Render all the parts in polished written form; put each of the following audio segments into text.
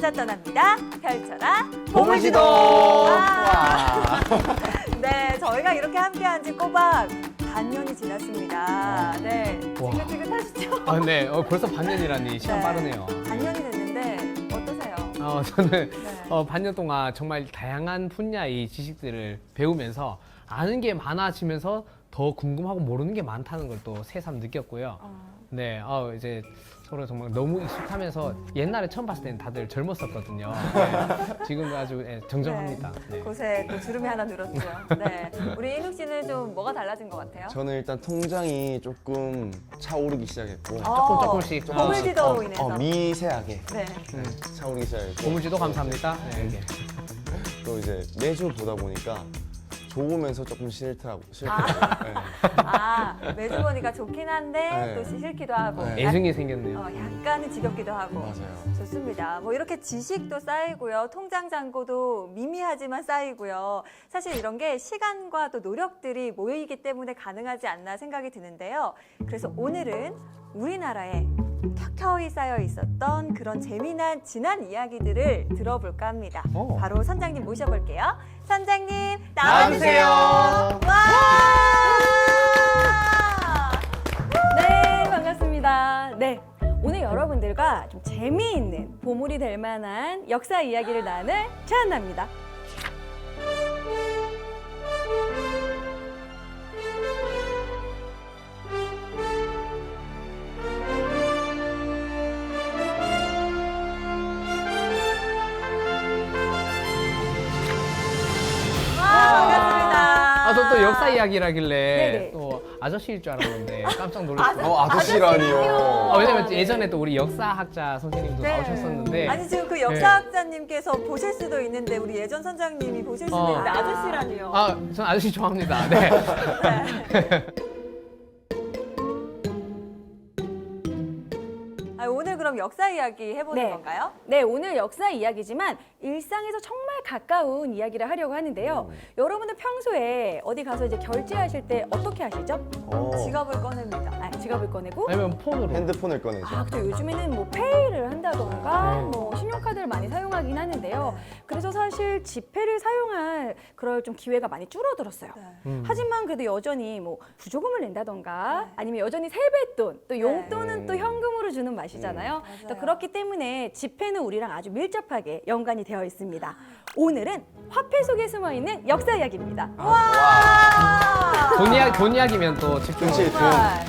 찾아 떠납니다. 펼쳐라 보물지도! 와. 네, 저희가 이렇게 함께한 지 꼬박 반년이 지났습니다. 네, 와. 지긋지긋하시죠? 아, 네. 벌써 반년이라니 시간 네. 빠르네요. 반년이 됐는데 어떠세요? 저는 네. 반년 동안 정말 다양한 분야의 지식들을 배우면서 아는 게 많아지면서 더 궁금하고 모르는 게 많다는 걸 또 새삼 느꼈고요. 네, 이제 서로 정말 너무 익숙하면서 옛날에 처음 봤을 때는 다들 젊었었거든요. 네, 지금 아주 정정합니다. 네. 곳에 또 주름이 하나 늘었죠. 네, 우리 인욱 씨는 좀 뭐가 달라진 것 같아요? 저는 일단 통장이 조금 차오르기 시작했고 조금씩. 보물지도로 인해서. 미세하게 네. 차오르기 시작했고 보물지도 감사합니다. 네, 이게. 또 이제 매주 보다 보니까 좋으면서 조금 싫더라고요. 네. 매주 보니까 좋긴 한데 네. 또 싫기도 하고. 네. 애증이 생겼네요. 약간은 지겹기도 하고. 맞아요. 좋습니다. 뭐 이렇게 지식도 쌓이고요. 통장 잔고도 미미하지만 쌓이고요. 사실 이런 게 시간과 또 노력들이 모이기 때문에 가능하지 않나 생각이 드는데요. 그래서 오늘은 우리나라에 켜켜이 쌓여 있었던 그런 재미난 지난 이야기들을 들어볼까 합니다. 오. 바로 선장님 모셔볼게요. 선장님 나와주세요. 와! 네, 반갑습니다. 네, 오늘 여러분들과 좀 재미있는 보물이 될 만한 역사 이야기를 나눌 최한나입니다. 반갑습니다. 저 또 역사 이야기라길래 네네. 또 아저씨일 줄 알았는데 깜짝 놀랐어요. 아저씨라니요. 왜냐면 예전에 또 우리 역사학자 선생님도 네. 나오셨었는데 아니 지금 그 역사학자님께서 보실 수도 있는데 우리 예전 선장님이 보실 수도 있는데 아저씨라니요. 전 아저씨 좋아합니다. 네. 오늘 그럼 역사 이야기 해보는 네. 건가요? 네, 오늘 역사 이야기지만 일상에서 정말 가까운 이야기를 하려고 하는데요. 여러분들 평소에 어디 가서 이제 결제하실 때 어떻게 하시죠? 지갑을 꺼냅니다. 지갑을 꺼내고 아니면 폰으로. 핸드폰을 꺼내죠. 또 요즘에는 뭐 페이를 한다던가 네. 뭐 신용카드를 많이 사용하긴 하는데요. 그래서 사실 지폐를 사용할 그럴 좀 기회가 많이 줄어들었어요. 네. 하지만 그래도 여전히 뭐 부조금을 낸다던가 아니면 여전히 세뱃돈 또 용돈은 또 현금으로 주는 맛이잖아요. 또 맞아요. 그렇기 때문에 지폐는 우리랑 아주 밀접하게 연관이 되어 있습니다. 오늘은 화폐 속에 숨어 있는 역사 이야기입니다. 와! 돈 이야기면 또 집중. 그치, 정말.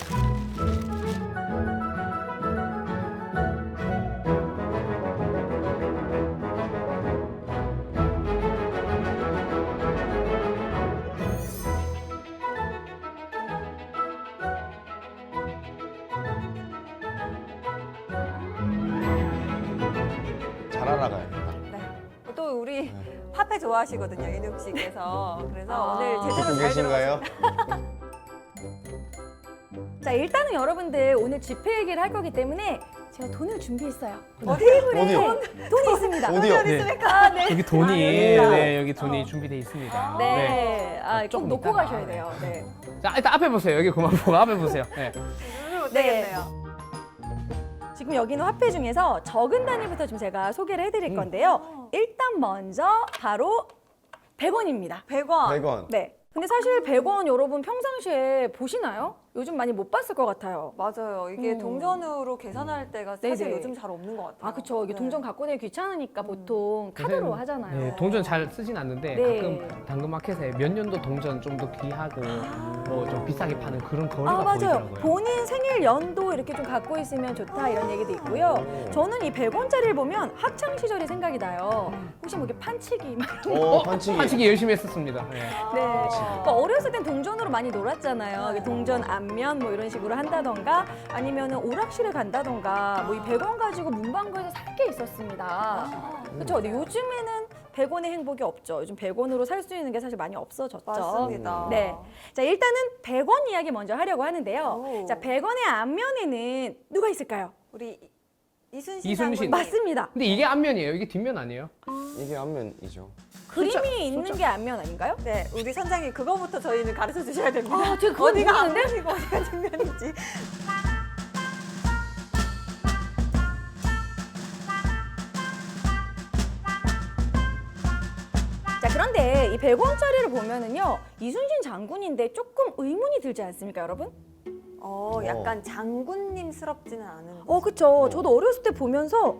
잘 알아가야겠다. 네. 또 우리 화폐 좋아하시거든요, 인욱 씨께서. 그래서 오늘 듣고 제대로 잘 계신가요? 자, 일단은 여러분들 오늘 지폐 얘기를 할 거기 때문에 제가 돈을 준비했어요. 어디요? 어디요? 돈이 있습니다. 어디요? 네. 여기 돈이 여기다. 네, 여기 돈이 준비되어 있습니다. 네, 꼭 조금 놓고 이따가. 가셔야 돼요. 네. 자, 일단 앞에 보세요. 여기 그만 보고 앞에 보세요. 네. 못 되겠네요. 지금 여기는 화폐 중에서 적은 단위부터 좀 제가 소개를 해드릴 건데요. 일단 먼저 바로 100원입니다. 100원. 100원. 네. 근데 사실 100원 여러분 평상시에 보시나요? 요즘 많이 못 봤을 것 같아요. 맞아요. 이게 동전으로 계산할 때가 사실 네네. 요즘 잘 없는 것 같아요. 그쵸. 이게 네. 동전 갖고 내기 귀찮으니까 보통 카드로 요새는, 하잖아요. 네, 동전 잘 쓰진 않는데 네. 가끔 당근마켓에 몇 년도 동전 좀 더 귀하고 뭐 좀 비싸게 파는 그런 거리가 맞아요. 보이더라고요. 본인 생일 연도 이렇게 좀 갖고 있으면 좋다 이런 얘기도 있고요. 저는 이 100원짜리를 보면 학창 시절이 생각이 나요. 혹시 뭐 이렇게 판치기 막 이런 거. 판치기. 판치기 열심히 했었습니다. 네. 네. 그러니까 어렸을 땐 동전으로 많이 놀았잖아요. 이게 동전 앞면 뭐 이런 식으로 한다던가 아니면은 오락실에 간다던가 뭐 이 100원 가지고 문방구에서 살 게 있었습니다. 그렇죠. 근데 요즘에는 100원의 행복이 없죠. 요즘 100원으로 살 수 있는 게 사실 많이 없어졌죠. 맞습니다. 네. 자, 일단은 100원 이야기 먼저 하려고 하는데요. 오. 자, 100원의 앞면에는 누가 있을까요? 우리 이순신 이순신. 장군님. 맞습니다. 근데 이게 앞면이에요. 이게 뒷면 아니에요? 이게 앞면이죠. 그림이 있는 게 앞면 아닌가요? 네, 우리 선장님 그거부터 저희는 가르쳐 주셔야 됩니다. 제가 그걸 어디가 모르는데? 앞면이고 어디가 뒷면인지. 100원짜리를 보면은요, 이순신 장군인데 조금 의문이 들지 않습니까, 여러분? 약간 장군님스럽지는 않은. 그쵸. 저도 어렸을 때 보면서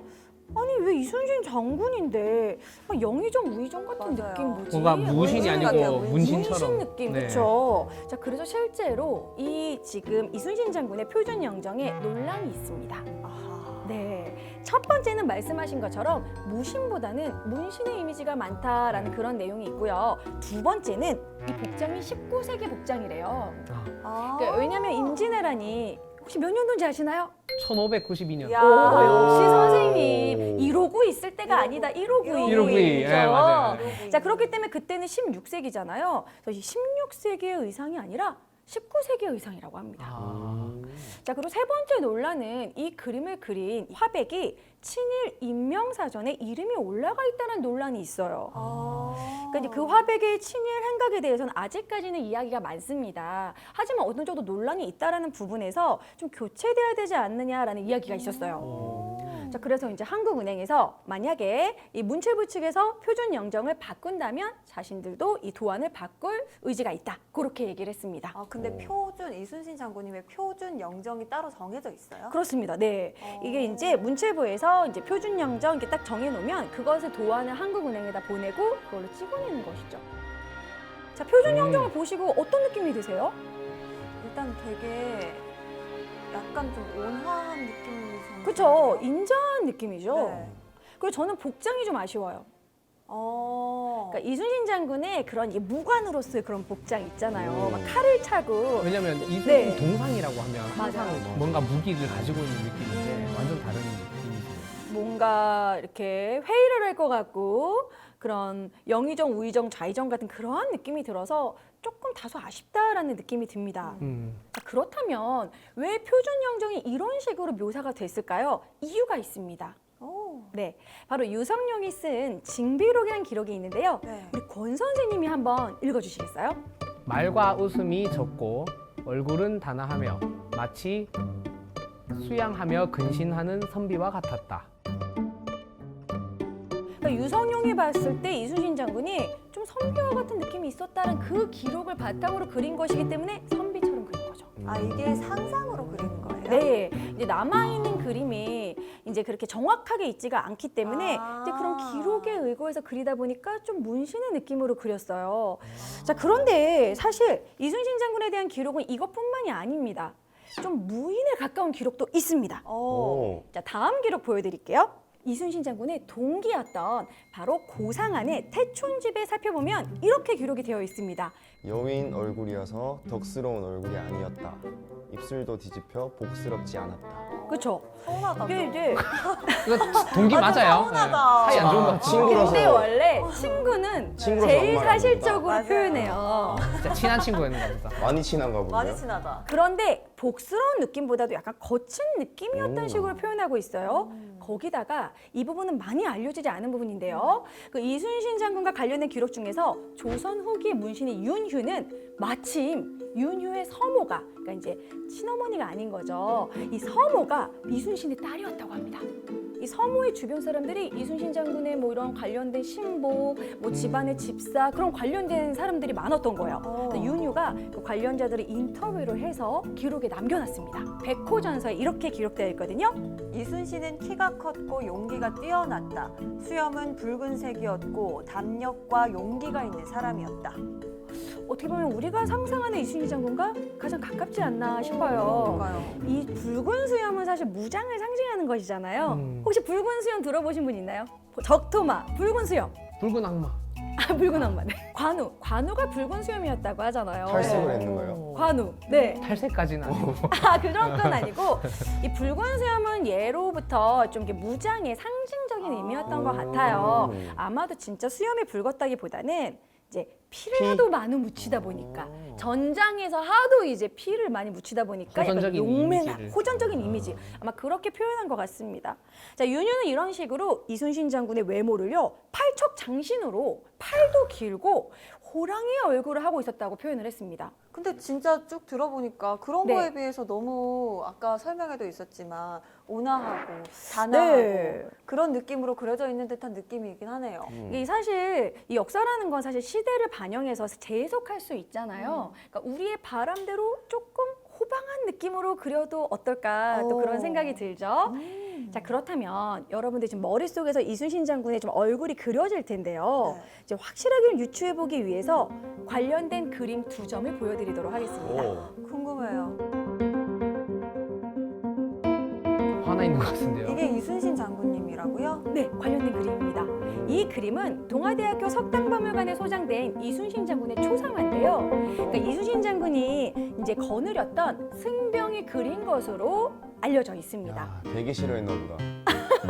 아니 왜 이순신 장군인데 영의정 우의정 같은 맞아요. 느낌 뭐지? 뭔가 무신이 문신 아니고 같아요, 문신처럼. 문신 느낌, 네. 그렇죠. 자, 그래서 실제로 이 지금 이순신 장군의 표준 영정에 논란이 있습니다. 아하. 네, 첫 번째는 말씀하신 것처럼 무신보다는 문신의 이미지가 많다라는 그런 내용이 있고요. 두 번째는 이 복장이 19세기 복장이래요. 아. 그러니까 왜냐하면 임진왜란이 혹시 몇 년도인지 아시나요? 1592년. 야. 오, 역시 선생님 오. 이러고 있을 때가 아니다. 1592. 1592. 예, 맞아요. 자, 그렇기 때문에 그때는 16세기잖아요. 그래서 16세기의 의상이 아니라 19세기의 의상이라고 합니다. 아. 자, 그리고 세 번째 논란은 이 그림을 그린 화백이 친일 인명사전에 이름이 올라가 있다는 논란이 있어요. 그러니까 이제 그 화백의 친일 행각에 대해서는 아직까지는 이야기가 많습니다. 하지만 어느 정도 논란이 있다라는 부분에서 좀 교체돼야 되지 않느냐라는 이야기가 있었어요. 자, 그래서 이제 한국은행에서 만약에 이 문체부 측에서 표준 영정을 바꾼다면 자신들도 이 도안을 바꿀 의지가 있다. 그렇게 얘기를 했습니다. 아, 근데 표준 이순신 장군님의 표준 영정이 따로 정해져 있어요? 그렇습니다. 네. 이게 이제 문체부에서 이제 표준 영정 이렇게 딱 정해놓으면 그것을 도안을 한국은행에다 보내고 그걸로 찍어내는 것이죠. 자, 표준 영정을 보시고 어떤 느낌이 드세요? 일단 되게 약간 좀 온화한 느낌이 좀. 그렇죠. 인자한 느낌이죠. 네. 그리고 저는 복장이 좀 아쉬워요. 그러니까 그러니까 이순신 장군의 그런 이 무관으로서의 그런 복장 있잖아요. 막 칼을 차고. 왜냐면 이순신 네. 동상이라고 하면 항상 맞아요. 뭔가 무기를 가지고 있는 느낌인데 완전 다른 느낌이시네요. 뭔가 이렇게 회의를 할 것 같고 그런 영의정, 우의정, 좌의정 같은 그러한 느낌이 들어서 조금 다소 아쉽다라는 느낌이 듭니다. 자, 그렇다면 왜 표준 영정이 이런 식으로 묘사가 됐을까요? 이유가 있습니다. 네, 바로 유성룡이 쓴 징비록이라는 기록이 있는데요. 네. 우리 권 선생님이 한번 읽어주시겠어요? 말과 웃음이 적고 얼굴은 단아하며 마치 수양하며 근신하는 선비와 같았다. 그러니까 유성룡이 봤을 때 이순신 장군이 좀 선비와 같은 느낌이 있었다는 그 기록을 바탕으로 그린 것이기 때문에 선비처럼 그린 거죠. 아, 이게 상상으로 그리는 거예요? 네, 이제 남아있는 그림이 이제 그렇게 정확하게 있지가 않기 때문에 아. 이제 그런 기록에 의거해서 그리다 보니까 좀 문신의 느낌으로 그렸어요. 자, 그런데 사실 이순신 장군에 대한 기록은 이것뿐만이 아닙니다. 좀 무인에 가까운 기록도 있습니다. 오. 자, 다음 기록 보여드릴게요. 이순신 장군의 동기였던 바로 고상안의 태촌집에 살펴보면 이렇게 기록이 되어 있습니다. 여인 얼굴이어서 덕스러운 얼굴이 아니었다. 입술도 뒤집혀 복스럽지 않았다. 그렇죠? 서운하다. 이게 이제 이거 동기 맞아요. 서운하다. 사이 안 좋은 것 같아요. 친구라서. 근데 원래 친구는 친구라서 제일 아무 말 안 사실적으로 맞아요. 표현해요. 진짜 친한 친구였는가 보다. 많이 친한가 보네요. 많이 친하다. 그런데 복스러운 느낌보다도 약간 거친 느낌이었던 오. 식으로 표현하고 있어요. 거기다가 이 부분은 많이 알려지지 않은 부분인데요. 그 이순신 장군과 관련된 기록 중에서 조선 후기 문신인 윤휴는 마침 윤휴의 서모가, 그러니까 이제 친어머니가 아닌 거죠. 이 서모가 이순신의 딸이었다고 합니다. 이 서모의 주변 사람들이 이순신 장군의 뭐 이런 관련된 신복, 뭐 집안의 집사 그런 관련된 사람들이 많았던 거예요. 그래서 윤휴가 그 관련자들을 인터뷰를 해서 기록에 남겨놨습니다. 백호전서에 이렇게 기록되어 있거든요. 이순신은 키가 컸고 용기가 뛰어났다. 수염은 붉은색이었고 담력과 용기가 있는 사람이었다. 어떻게 보면 우리가 상상하는 이순신 장군과 가장 가깝지 않나 싶어요. 그러니까요. 이 붉은 수염은 사실 무장을 상징하는 것이잖아요. 혹시 붉은 수염 들어보신 분 있나요? 적토마, 붉은 수염. 붉은 악마. 아, 붉은 악마. 네. 관우가 붉은 수염이었다고 하잖아요. 탈색을 했는 거예요? 관우. 네. 탈색까지는 아니고. 아, 그 정도는 아니고 이 붉은 수염은 예로부터 좀 이렇게 무장의 상징적인 의미였던 것 같아요. 아마도 진짜 수염이 붉었다기보다는 이제 피를 피? 하도 많이 묻히다 보니까 전장에서 하도 이제 피를 많이 묻히다 보니까 약간 호전적인 용맹한 이미지를. 호전적인 이미지 아마 그렇게 표현한 것 같습니다. 자, 윤휴는 이런 식으로 이순신 장군의 외모를요 팔척 장신으로 팔도 길고 호랑이의 얼굴을 하고 있었다고 표현을 했습니다. 근데 진짜 쭉 들어보니까 그런 네. 거에 비해서 너무 아까 설명에도 있었지만 온화하고 단아하고 네. 그런 느낌으로 그려져 있는 듯한 느낌이긴 하네요. 이 사실 이 역사라는 건 사실 시대를 반영해서 재해석할 수 있잖아요. 그러니까 우리의 바람대로 조금 호방한 느낌으로 그려도 어떨까 또 그런 생각이 들죠. 자, 그렇다면 여러분들 지금 머릿속에서 이순신 장군의 좀 얼굴이 그려질 텐데요. 네. 이제 확실하게 유추해 보기 위해서 관련된 그림 2점을 보여드리도록 하겠습니다. 오. 궁금해요. 화나 있는 것 같은데요. 이게 이순신 장군님이라고요? 네, 관련된 그림입니다. 이 그림은 동아대학교 석당박물관에 소장된 이순신 장군의 초상화인데요. 그러니까 이순신 장군이 이제 거느렸던 승병이 그린 것으로 알려져 있습니다. 야, 되게 싫어했나 보다.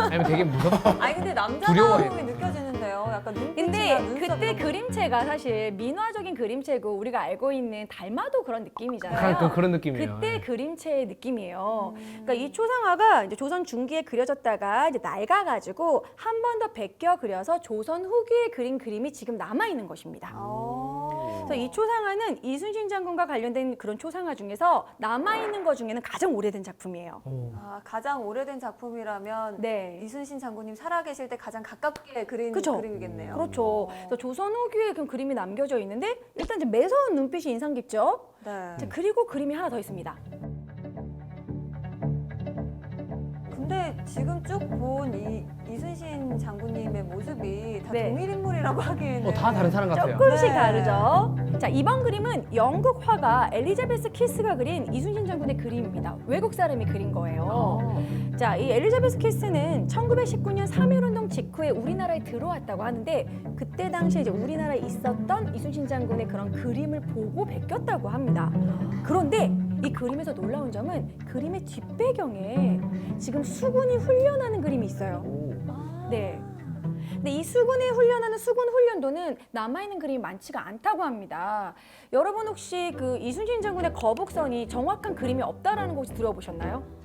아니면 되게 무섭다. 아니 근데 두려워해요. 남자다움이 느껴지는데요. 약간 근데 눈빛이나 눈썹이 그때 너무- 그림체가 사실 민화적인 그림체고 우리가 알고 있는 달마도 그런 느낌이잖아요. 약간 그런 느낌이에요. 그때 네. 그림체의 느낌이에요. 그러니까 이 초상화가 이제 조선 중기에 그려졌다가 이제 낡아가지고 한 번 더 베껴 그려서 조선 후기에 그린 그림이 지금 남아 있는 것입니다. 그래서 이 초상화는 이순신 장군과 관련된 그런 초상화 중에서 남아 있는 것 중에는 가장 오래된 작품이에요. 오. 가장 오래된 작품이라면 네. 이순신 장군님 살아계실 때 가장 가깝게 그린 그쵸? 그림이겠네요. 그렇죠. 그래서 조선 후기에 그 그림이 남겨져 있는데 일단 이제 매서운 눈빛이 인상 깊죠. 네. 자, 그리고 그림이 하나 더 있습니다. 근데 지금 쭉 본 이순신 장군님의 모습이 다 네. 동일 인물이라고 하기에는 다 다른 사람 같아요. 조금씩 네. 다르죠. 자, 이번 그림은 영국 화가 엘리자베스 키스가 그린 이순신 장군의 그림입니다. 외국 사람이 그린 거예요. 자, 이 엘리자베스 키스는 1919년 3.1운동 직후에 우리나라에 들어왔다고 하는데 그때 당시에 이제 우리나라에 있었던 이순신 장군의 그런 그림을 보고 베꼈다고 합니다. 그런데 이 그림에서 놀라운 점은 그림의 뒷배경에 지금 수군이 훈련하는 그림이 있어요. 네. 근데 이 수군이 훈련하는 수군 훈련도는 남아있는 그림이 많지가 않다고 합니다. 여러분 혹시 그 이순신 장군의 거북선이 정확한 그림이 없다라는 거 혹시 들어보셨나요?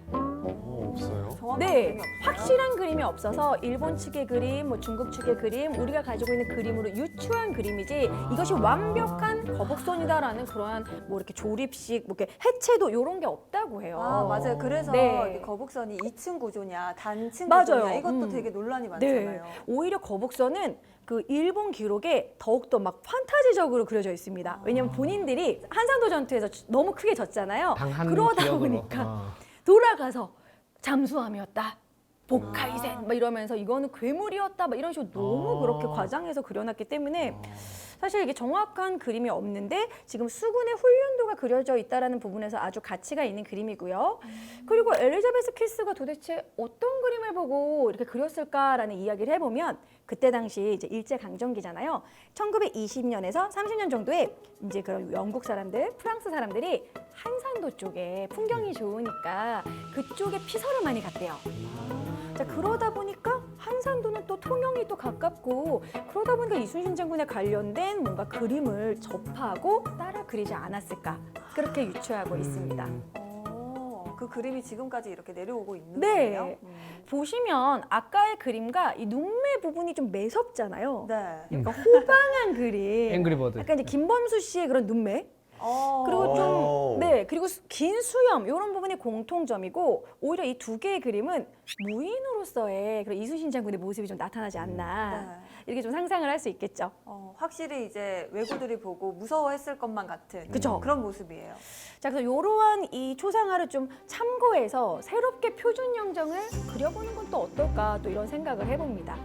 없어요. 정확한 네, 그림이 없어요? 확실한 그림이 없어서 일본 측의 그림, 뭐 중국 측의 그림, 우리가 가지고 있는 그림으로 유추한 그림이지 이것이 완벽한 거북선이다라는 그러한 뭐 이렇게 조립식, 뭐 이렇게 해체도 이런 게 없다고 해요. 맞아요. 그래서 네. 이게 거북선이 2층 구조냐, 단층 맞아요. 구조냐 이것도 되게 논란이 많잖아요. 오히려 거북선은 그 일본 기록에 더욱더 막 판타지적으로 그려져 있습니다. 왜냐면 본인들이 한산도 전투에서 너무 크게 졌잖아요. 당한 그러다 기억으로. 보니까 돌아가서 잠수함이었다. 복카이센 막 이러면서 이거는 괴물이었다 막 이런 식으로 너무 그렇게 과장해서 그려놨기 때문에 사실 이게 정확한 그림이 없는데 지금 수군의 훈련도가 그려져 있다라는 부분에서 아주 가치가 있는 그림이고요. 그리고 엘리자베스 키스가 도대체 어떤 그림을 보고 이렇게 그렸을까라는 이야기를 해보면 그때 당시 이제 일제 강점기잖아요. 1920년에서 30년 정도에 이제 그런 영국 사람들, 프랑스 사람들이 한산도 쪽에 풍경이 좋으니까 그쪽에 피서를 많이 갔대요. 자, 그러다 보니까 한산도는 또 통영이 또 가깝고 그러다 보니까 이순신 장군에 관련된 뭔가 그림을 접하고 따라 그리지 않았을까 그렇게 유추하고 있습니다. 그 그림이 지금까지 이렇게 내려오고 있는 네. 거예요? 보시면 아까의 그림과 이 눈매 부분이 좀 매섭잖아요. 네. 그러니까 호방한 그림. 앵그리버드. 약간 이제 김범수 씨의 그런 눈매. 어. 그리고 오. 좀, 네, 그리고 긴 수염, 이런 부분이 공통점이고, 오히려 이 두 개의 그림은 무인으로서의 그런 이순신 장군의 모습이 좀 나타나지 않나. 네. 이렇게 좀 상상을 할 수 있겠죠. 확실히 이제 외구들이 보고 무서워했을 것만 같은 그쵸. 그런 모습이에요. 자, 그래서 이러한 이 초상화를 좀 참고해서 새롭게 표준 영정을 그려보는 건 또 어떨까, 또 이런 생각을 해봅니다.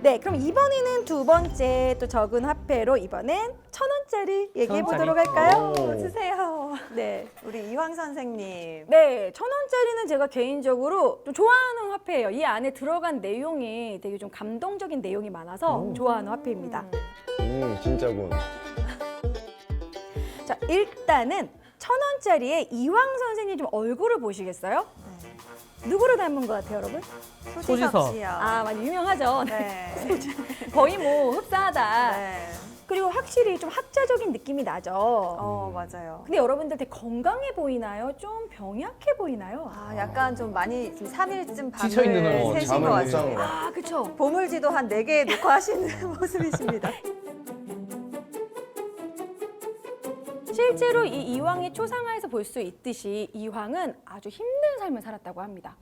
네, 그럼 이번에는 두 번째 또 적은 화폐로 이번엔 1,000원짜리 얘기해 보도록 할까요? 오. 주세요. 네. 우리 이황 선생님. 네, 1,000원짜리는 제가 개인적으로 좀 좋아하는 화폐예요. 이 안에 들어간 내용이 되게 좀 감동적인 내용이 많아서 좋아하는 화폐입니다. 진짜군. 자, 일단은 1,000원짜리에 이황 선생님 좀 얼굴을 보시겠어요? 누구를 닮은 것 같아요, 여러분? 소지섭. 씨요. 아, 많이 유명하죠. 네. 거의 뭐 흡사하다. 네. 그리고 확실히 좀 학자적인 느낌이 나죠. 맞아요. 근데 여러분들 되게 건강해 보이나요? 좀 병약해 보이나요? 아, 약간 좀 많이 3일쯤 밤을 지쳐있는 얼굴. 새신 잠을 것 못 같아요. 자는 거. 아, 그쵸. 보물지도 한 4개 놓고 하시는 모습이십니다. 실제로 이 이황의 초상화에서 볼 수 있듯이 이황은 아주 힘든 삶을 살았다고 합니다.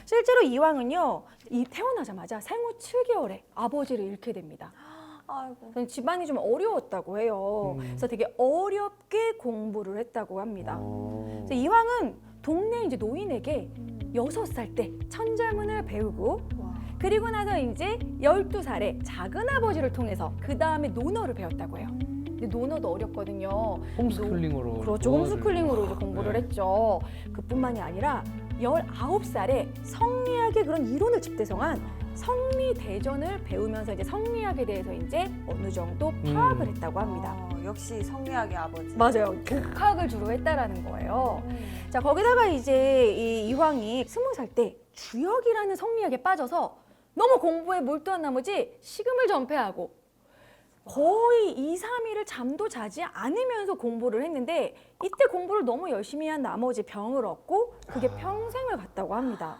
실제로 이황은요, 태어나자마자 생후 7개월에 아버지를 잃게 됩니다. 아이고. 그래서 집안이 좀 어려웠다고 해요. 그래서 되게 어렵게 공부를 했다고 합니다. 그래서 이황은 동네 이제 노인에게 6살 때 천자문을 배우고 그리고 나서 이제 12살에 작은 아버지를 통해서 그 다음에 논어를 배웠다고 해요. 근데 논어도 어렵거든요. 홈스쿨링으로. 그렇죠. 홈스쿨링으로 이제 공부를 네. 했죠. 그뿐만이 아니라 19살에 성리학의 그런 이론을 집대성한 성리대전을 배우면서 이제 성리학에 대해서 이제 어느 정도 파악을 했다고 합니다. 역시 성리학의 아버지. 맞아요. 독학을 주로 했다라는 거예요. 자, 거기다가 이제 이 이황이 20살 때 주역이라는 성리학에 빠져서 너무 공부에 몰두한 나머지 식음을 전폐하고 거의 2, 3일을 잠도 자지 않으면서 공부를 했는데 이때 공부를 너무 열심히 한 나머지 병을 얻고 그게 평생을 갔다고 합니다.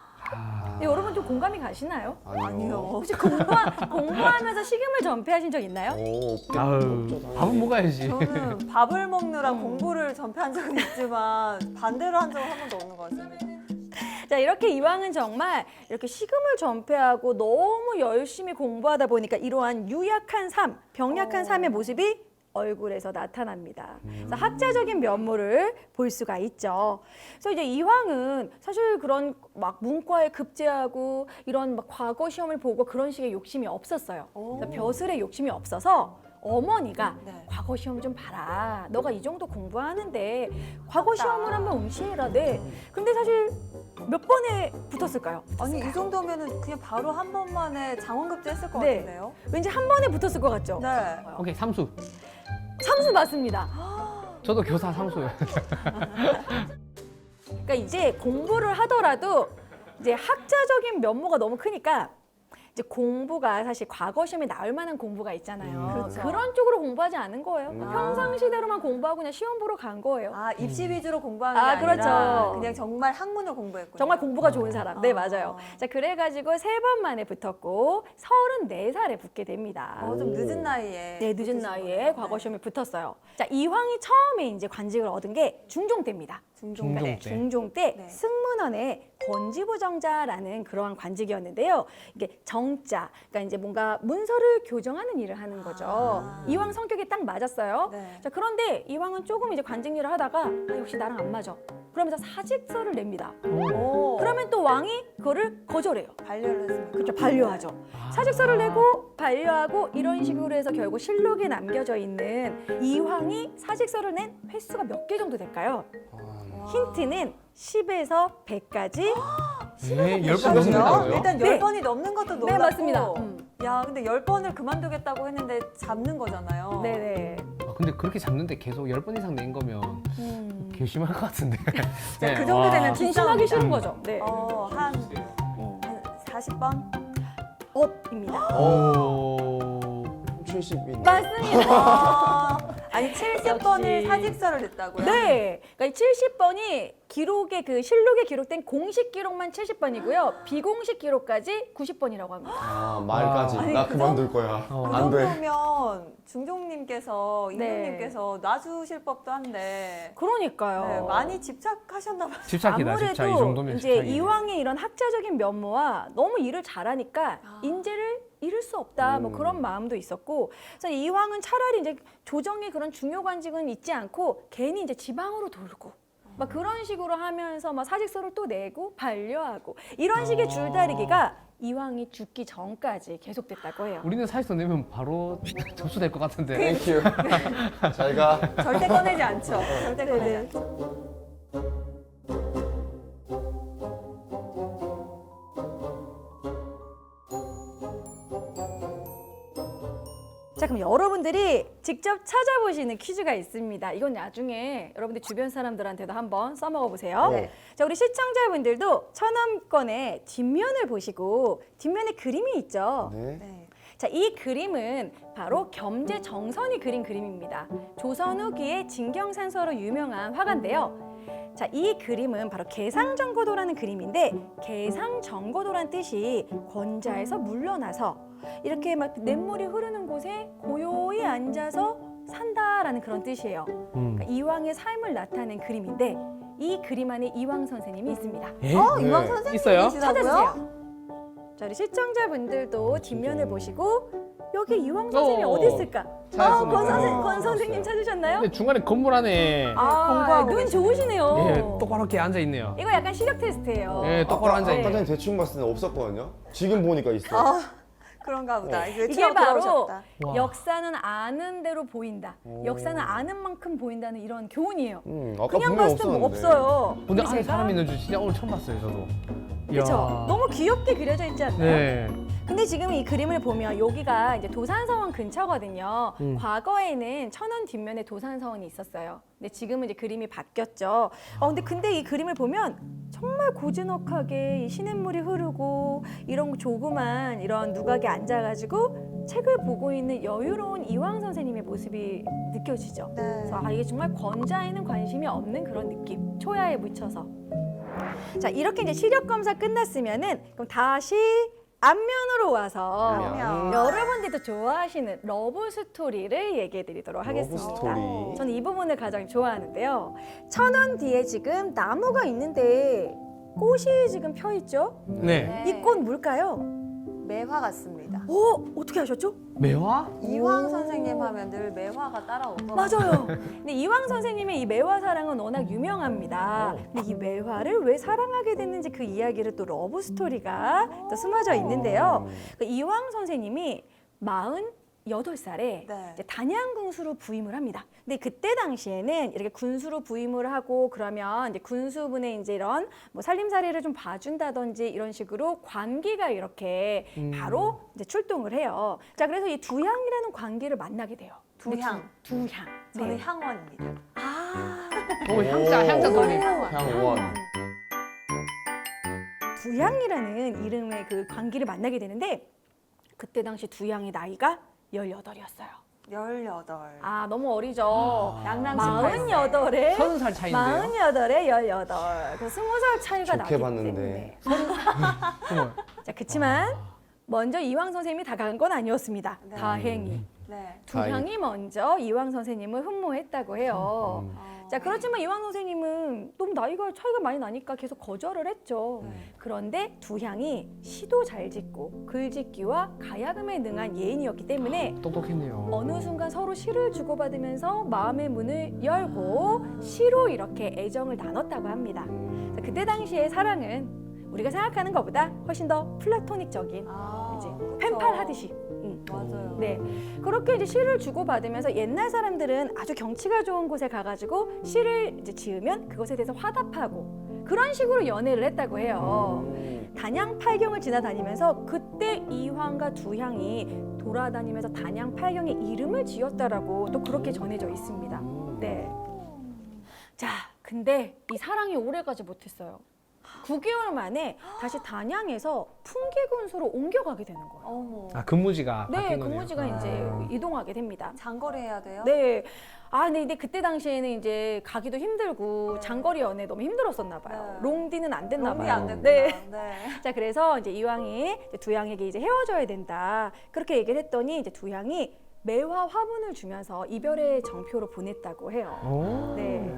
근데 여러분 좀 공감이 가시나요? 아니요. 혹시 공부하면서 식음을 전폐하신 적 있나요? 아유, 밥은 먹어야지. 저는 밥을 먹느라 공부를 전폐한 적은 있지만 반대로 한 적은 한 번도 없는 것 같습니다. 자, 이렇게 이황은 정말 이렇게 식음을 전폐하고 너무 열심히 공부하다 보니까 이러한 유약한 삶, 병약한 삶의 모습이 얼굴에서 나타납니다. 그래서 학자적인 면모를 볼 수가 있죠. 그래서 이제 이황은 사실 그런 막 문과에 급제하고 이런 막 과거 시험을 보고 그런 식의 욕심이 없었어요. 그래서 벼슬의 욕심이 없어서 어머니가 네. 과거 시험 좀 봐라. 너가 이 정도 공부하는데 과거 시험을 한번 응시해라. 네. 근데 사실 몇 번에 붙었을까요? 아니 이 정도면은 그냥 바로 한 번만에 장원급제 했을 것 네. 같은데요? 왠지 한 번에 붙었을 것 같죠? 네. 오케이, 삼수. 삼수 맞습니다. 저도 교사 삼수요. 그러니까 이제 공부를 하더라도 이제 학자적인 면모가 너무 크니까 이제 공부가 사실 과거 시험에 나올 만한 공부가 있잖아요. 그렇죠. 그런 쪽으로 공부하지 않은 거예요. 평상시대로만 공부하고 그냥 시험 보러 간 거예요. 아 입시 위주로 공부한 게 아, 아니라 그렇죠. 그냥 정말 학문을 공부했군요. 정말 공부가 좋은 사람. 네, 아. 맞아요. 자, 그래가지고 3번 만에 붙었고 34살에 붙게 됩니다. 좀 늦은 나이에. 네, 늦은 붙으신 나이에 거네요. 과거 시험에 붙었어요. 자, 이황이 처음에 이제 관직을 얻은 게 중종 때입니다. 중종 중종 때. 때. 중종 때 네. 승문원의 권지부정자라는 그러한 관직이었는데요. 이게 정자, 그러니까 이제 뭔가 문서를 교정하는 일을 하는 거죠. 이황 성격이 딱 맞았어요. 네. 자, 그런데 이황은 조금 이제 관직 일을 하다가 아, 역시 나랑 안 맞아. 그러면서 사직서를 냅니다. 오. 그러면 또 왕이 그거를 거절해요. 반려를 했습니다. 그렇죠, 반려하죠. 사직서를 내고 반려하고 이런 식으로 해서 결국 실록에 남겨져 있는 이황이 사직서를 낸 횟수가 몇 개 정도 될까요? 힌트는 10에서 100까지. 네, 10번 그렇죠? 넘는다고요? 일단 네. 10번이 넘는 것도 놀랍고. 네, 맞습니다. 야, 근데 10번을 그만두겠다고 했는데 잡는 거잖아요. 네네. 아, 근데 그렇게 잡는데 계속 10번 이상 낸 거면 괘씸할 것 같은데. 네, 그 정도 되면 진심하기 싫은 거죠. 네. 한 40번? 업입니다. 오. 70인. 맞습니다. 아니 70번을 역시. 사직서를 냈다고요? 네. 그러니까 70번이 기록에 그 실록에 기록된 공식 기록만 70번이고요. 비공식 기록까지 90번이라고 합니다. 아, 말까지. 아니, 나 그 그만둘 거야. 그 안 돼. 정도면 중종님께서 네. 임금님께서 놔주실 법도 한데 그러니까요. 네, 많이 집착하셨나 봐요. 집착이다, 아무래도 집착. 이 정도면 이제 집착이네. 이황의 이런 학자적인 면모와 너무 일을 잘하니까 인재를 잃을 수 없다 뭐 그런 마음도 있었고, 그래서 이황은 차라리 이제 조정의 그런 중요 관직은 있지 않고 괜히 이제 지방으로 돌고 막 그런 식으로 하면서 막 사직서를 또 내고 반려하고 이런 식의 줄다리기가 이황이 죽기 전까지 계속됐다고 해요. 우리는 사직서 내면 바로 접수될 것 같은데. 땡큐. 잘 가. 절대 꺼내지 않죠. 절대 꺼내지 않죠. 자, 그럼 여러분들이 직접 찾아보시는 퀴즈가 있습니다. 이건 나중에 여러분들 주변 사람들한테도 한번 써먹어 보세요. 네. 자, 우리 시청자분들도 천원권의 뒷면을 보시고 뒷면에 그림이 있죠. 네. 네. 자, 이 그림은 바로 겸재정선이 그린 그림입니다. 조선 후기의 진경산서로 유명한 화가인데요. 자, 이 그림은 바로 개상정거도라는 그림인데 개상정거도란 뜻이 권자에서 물러나서 이렇게 막 냇물이 흐르는 곳에 고요히 앉아서 산다라는 그런 뜻이에요. 그러니까 이왕의 삶을 나타낸 그림인데 이 그림 안에 이황 선생님이 있습니다. 예? 이왕 네. 선생님이 있어요? 계시다고요? 찾아주세요. 자, 우리 시청자분들도 뒷면을 진짜요? 보시고 여기 이황 선생님이 어디 있을까? 찾았습니다. 권 선생님 찾으셨나요? 근데 중간에 건물 안에 공부하고 눈 계시네요. 좋으시네요. 예, 똑바로 이렇게 앉아 있네요. 이거 약간 시력 테스트예요. 예, 똑바로 앉아 아까 있네. 전에 대충 봤을 때 없었거든요. 지금 보니까 있어요. 아, 그런가 보다. 어. 이게 이게 바로 들어오셨다. 와. 역사는 아는 대로 보인다. 오. 역사는 아는 만큼 보인다는 이런 교훈이에요. 아까 그냥 분명히 봤을 땐 뭐 없었는데. 없어요. 근데 근데 안에 사람 있는 줄 진짜 오늘 처음 봤어요, 저도. 그렇죠. 이야. 너무 귀엽게 그려져 있지 않나요? 네. 근데 지금 이 그림을 보면 여기가 이제 도산서원 근처거든요. 과거에는 천원 뒷면에 도산서원이 있었어요. 근데 지금은 이제 그림이 바뀌었죠. 근데 이 그림을 보면 정말 고즈넉하게 이 시냇물이 흐르고 이런 조그만 이런 누각에 앉아가지고 책을 보고 있는 여유로운 이황 선생님의 모습이 느껴지죠. 네. 그래서 이게 정말 권자에는 관심이 없는 그런 느낌. 초야에 묻혀서. 자, 이렇게 이제 시력 검사 끝났으면은 그럼 다시 앞면으로 와서 앞면. 여러분들도 좋아하시는 러브 스토리를 얘기해 드리도록 러브 하겠습니다. 스토리. 저는 이 부분을 가장 좋아하는데요. 천원 뒤에 지금 나무가 있는데 꽃이 지금 펴 있죠? 네. 이 꽃 뭘까요? 매화 같습니다. 어떻게 하셨죠? 매화? 이황 선생님 하면 늘 매화가 따라오고. 맞아요. 근데 이황 선생님의 이 매화 사랑은 워낙 유명합니다. 근데 이 매화를 왜 사랑하게 됐는지 그 이야기를 또 러브 스토리가 또 숨어져 있는데요. 그 이황 선생님이 48살에 네. 이제 단양군수로 부임을 합니다. 근데 그때 당시에는 이렇게 군수로 부임을 하고 그러면 이제 군수분의 이제 이런 뭐 살림살이를 좀 봐준다든지 이런 식으로 관기가 이렇게 바로 이제 출동을 해요. 자, 그래서 이 두향이라는 관기를 만나게 돼요. 근데 두향. 두향. 저는 네. 향원입니다. 오, 향자 돌림. 향원. 두향이라는 이름의 그 관기를 만나게 되는데 그때 당시 두향의 나이가 18이었어요. 18. 아, 너무 어리죠. 양랑 48에 30살 차이인데요. 48에 18. 그 20살 차이가 나기 좋게 봤는데. 때문에. 어머, 자, 그치만 먼저 이황 선생님이 다가간 건 아니었습니다. 네. 다행히. 네. 두향이 먼저 이황 선생님을 흠모했다고 해요. 자, 그렇지만 이황 선생님은 너무 나이가 차이가 많이 나니까 계속 거절을 했죠. 네. 그런데 두향이 시도 잘 짓고 글짓기와 가야금에 능한 예인이었기 때문에 똑똑했네요. 어느 순간 서로 시를 주고받으면서 마음의 문을 열고 시로 이렇게 애정을 나눴다고 합니다. 자, 그때 당시의 사랑은 우리가 생각하는 것보다 훨씬 더 플라토닉적인 이제 그쵸. 펜팔 하듯이. 맞아요. 네, 그렇게 이제 시를 주고받으면서 옛날 사람들은 아주 경치가 좋은 곳에 가가지고 시를 이제 지으면 그것에 대해서 화답하고 그런 식으로 연애를 했다고 해요. 단양 팔경을 지나다니면서 그때 이황과 두향이 돌아다니면서 단양 팔경의 이름을 지었다라고 또 그렇게 전해져 있습니다. 네. 자, 근데 이 사랑이 오래가지 못했어요. 9개월 만에 다시 단양에서 풍계군수로 옮겨가게 되는 거예요. 어머. 아, 근무지가 네, 바뀐 거네요. 근무지가 이제 이동하게 됩니다. 장거리 해야 돼요? 네. 근데 그때 당시에는 이제 가기도 힘들고 네. 장거리 연애 너무 힘들었었나 봐요. 네. 롱디는 안 됐나 너무 봐요. 안 됐구나. 네. 네. 자, 그래서 이제 이황이 이제 두향에게 이제 헤어져야 된다. 그렇게 얘기를 했더니 이제 두향이 매화 화분을 주면서 이별의 정표로 보냈다고 해요. 오. 네.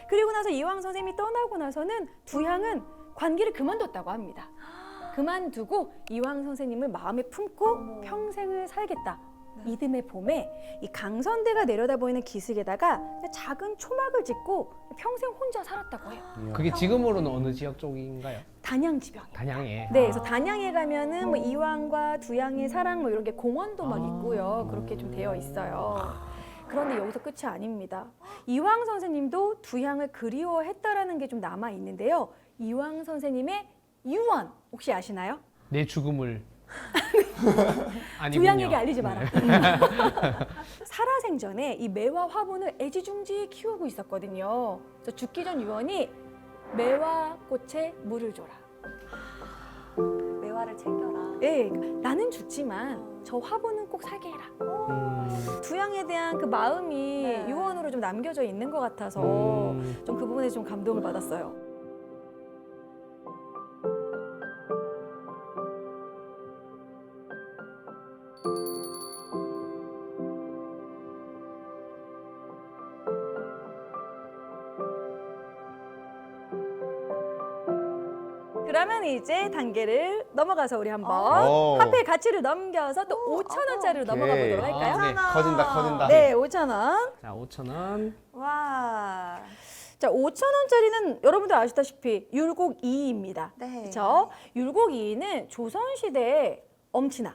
그리고 나서 이황 선생님이 떠나고 나서는 두향은 관기를 그만뒀다고 합니다. 그만두고 이황 선생님을 마음에 품고 평생을 살겠다. 이듬해 봄에 이 강선대가 내려다보이는 기슭에다가 작은 초막을 짓고 평생 혼자 살았다고 해요. 그게 지금으로는 어느 지역 쪽인가요? 단양 지방. 단양에. 네, 그래서 단양에 가면은 뭐 이황과 두향의 사랑 뭐 이런 게 공원도 막 있고요. 그렇게 좀 되어 있어요. 그런데 여기서 끝이 아닙니다. 이황 선생님도 두향을 그리워했다라는 게 좀 남아 있는데요. 이황 선생님의 유언 혹시 아시나요? 내 죽음을. 아니군요. 두향에게 알리지 마라. 네. 살아생전에 이 매화 화분을 애지중지 키우고 있었거든요. 그래서 죽기 전 유언이 매화 꽃에 물을 줘라. 매화를 챙겨라. 예, 그러니까 나는 죽지만 저 화분은 꼭 살게 해라. 두양에 대한 그 마음이 네. 유언으로 좀 남겨져 있는 것 같아서 좀 그 부분에 좀 감동을 받았어요. 그러면 이제 단계를 넘어가서 우리 한번 오. 화폐 가치를 넘겨서 또 5,000원짜리로 넘어가 오케이. 보도록 할까요? 네. 커진다 커진다. 네, 5,000원. 자, 5,000원. 와. 자, 5,000원짜리는 여러분들 아시다시피 율곡 2입니다. 네. 그렇죠? 율곡 2는 조선시대의 엄친아.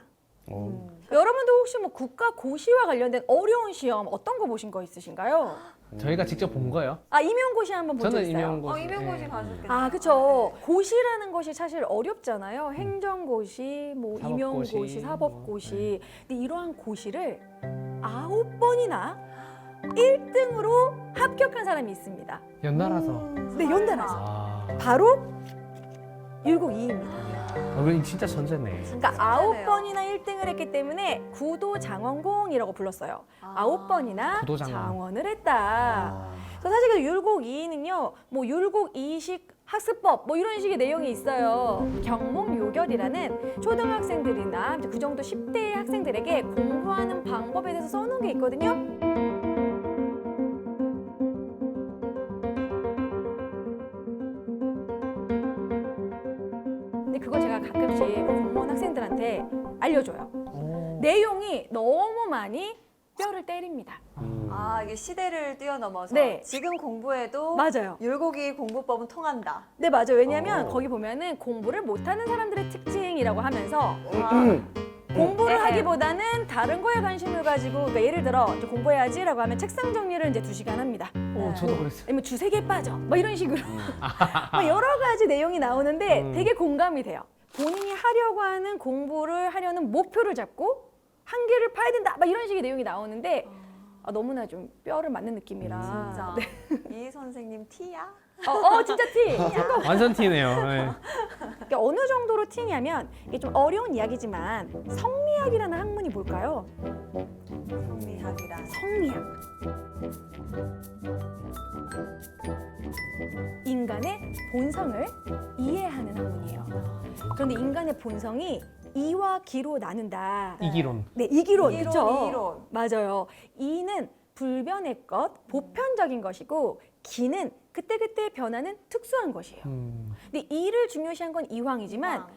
오. 여러분도 혹시 뭐 국가 고시와 관련된 어려운 시험 어떤 거 보신 거 있으신가요? 저희가 직접 본 거예요. 아, 임용고시 한번 본 적 저는 있어요? 임용고시. 임용고시 예. 가셨겠네요. 아, 그렇죠. 고시라는 것이 사실 어렵잖아요. 행정고시, 뭐 사법고시, 임용고시, 사법고시. 근데 이러한 고시를 9번이나 1등으로 합격한 사람이 있습니다. 연달아서. 네, 연달아서. 아, 바로 율곡 2입니다. 이거 진짜 천재네. 그러니까 천재네요. 9번이나 1등을 했기 때문에 구도장원공이라고 불렀어요. 아. 9번이나 구도장원. 장원을 했다. 아. 그래서 사실 그 율곡 2는요, 뭐 율곡 2식 학습법 뭐 이런 식의 내용이 있어요. 경몽요결이라는 초등학생들이나 그 정도 10대 학생들에게 공부하는 방법에 대해서 써놓은 게 있거든요. 근데 그거 제가 가끔씩 공무원 학생들한테 알려줘요. 오. 내용이 너무 많이 뼈를 때립니다. 아, 이게 시대를 뛰어넘어서 네. 지금 공부해도 맞아요. 율곡이 공부법은 통한다. 네, 맞아요. 왜냐하면 오. 거기 보면은 공부를 못하는 사람들의 특징이라고 하면서 아, 공부를 에헴. 하기보다는 다른 거에 관심을 가지고, 그러니까 예를 들어 이제 공부해야지라고 하면 책상 정리를 이제 2시간 합니다. 오, 저도 그랬어요. 아니면 두세 개 빠져. 뭐 이런 식으로 뭐 여러 가지 내용이 나오는데 되게 공감이 돼요. 본인이 하려고 하는 공부를 하려는 목표를 잡고 한계를 파야 된다. 막 이런 식의 내용이 나오는데 너무나 좀 뼈를 맞는 느낌이라. 진짜. 네. 이 선생님 티야? 진짜 티. 완전 티네요. 네. 그러니까 어느 정도로 티냐면 이게 좀 어려운 이야기지만 성리학이라는 학문이 뭘까요? 성리학이란. 성리학. 인간의 본성을 이해하는 학문이에요. 그런데 인간의 본성이 이와 기로 나눈다. 이기론. 네, 이기론. 이론, 그쵸? 이론. 맞아요. 이는 불변의 것, 보편적인 것이고 기는 그때그때 변하는 특수한 것이에요. 근데 이를 중요시한 건 이황이지만 이황.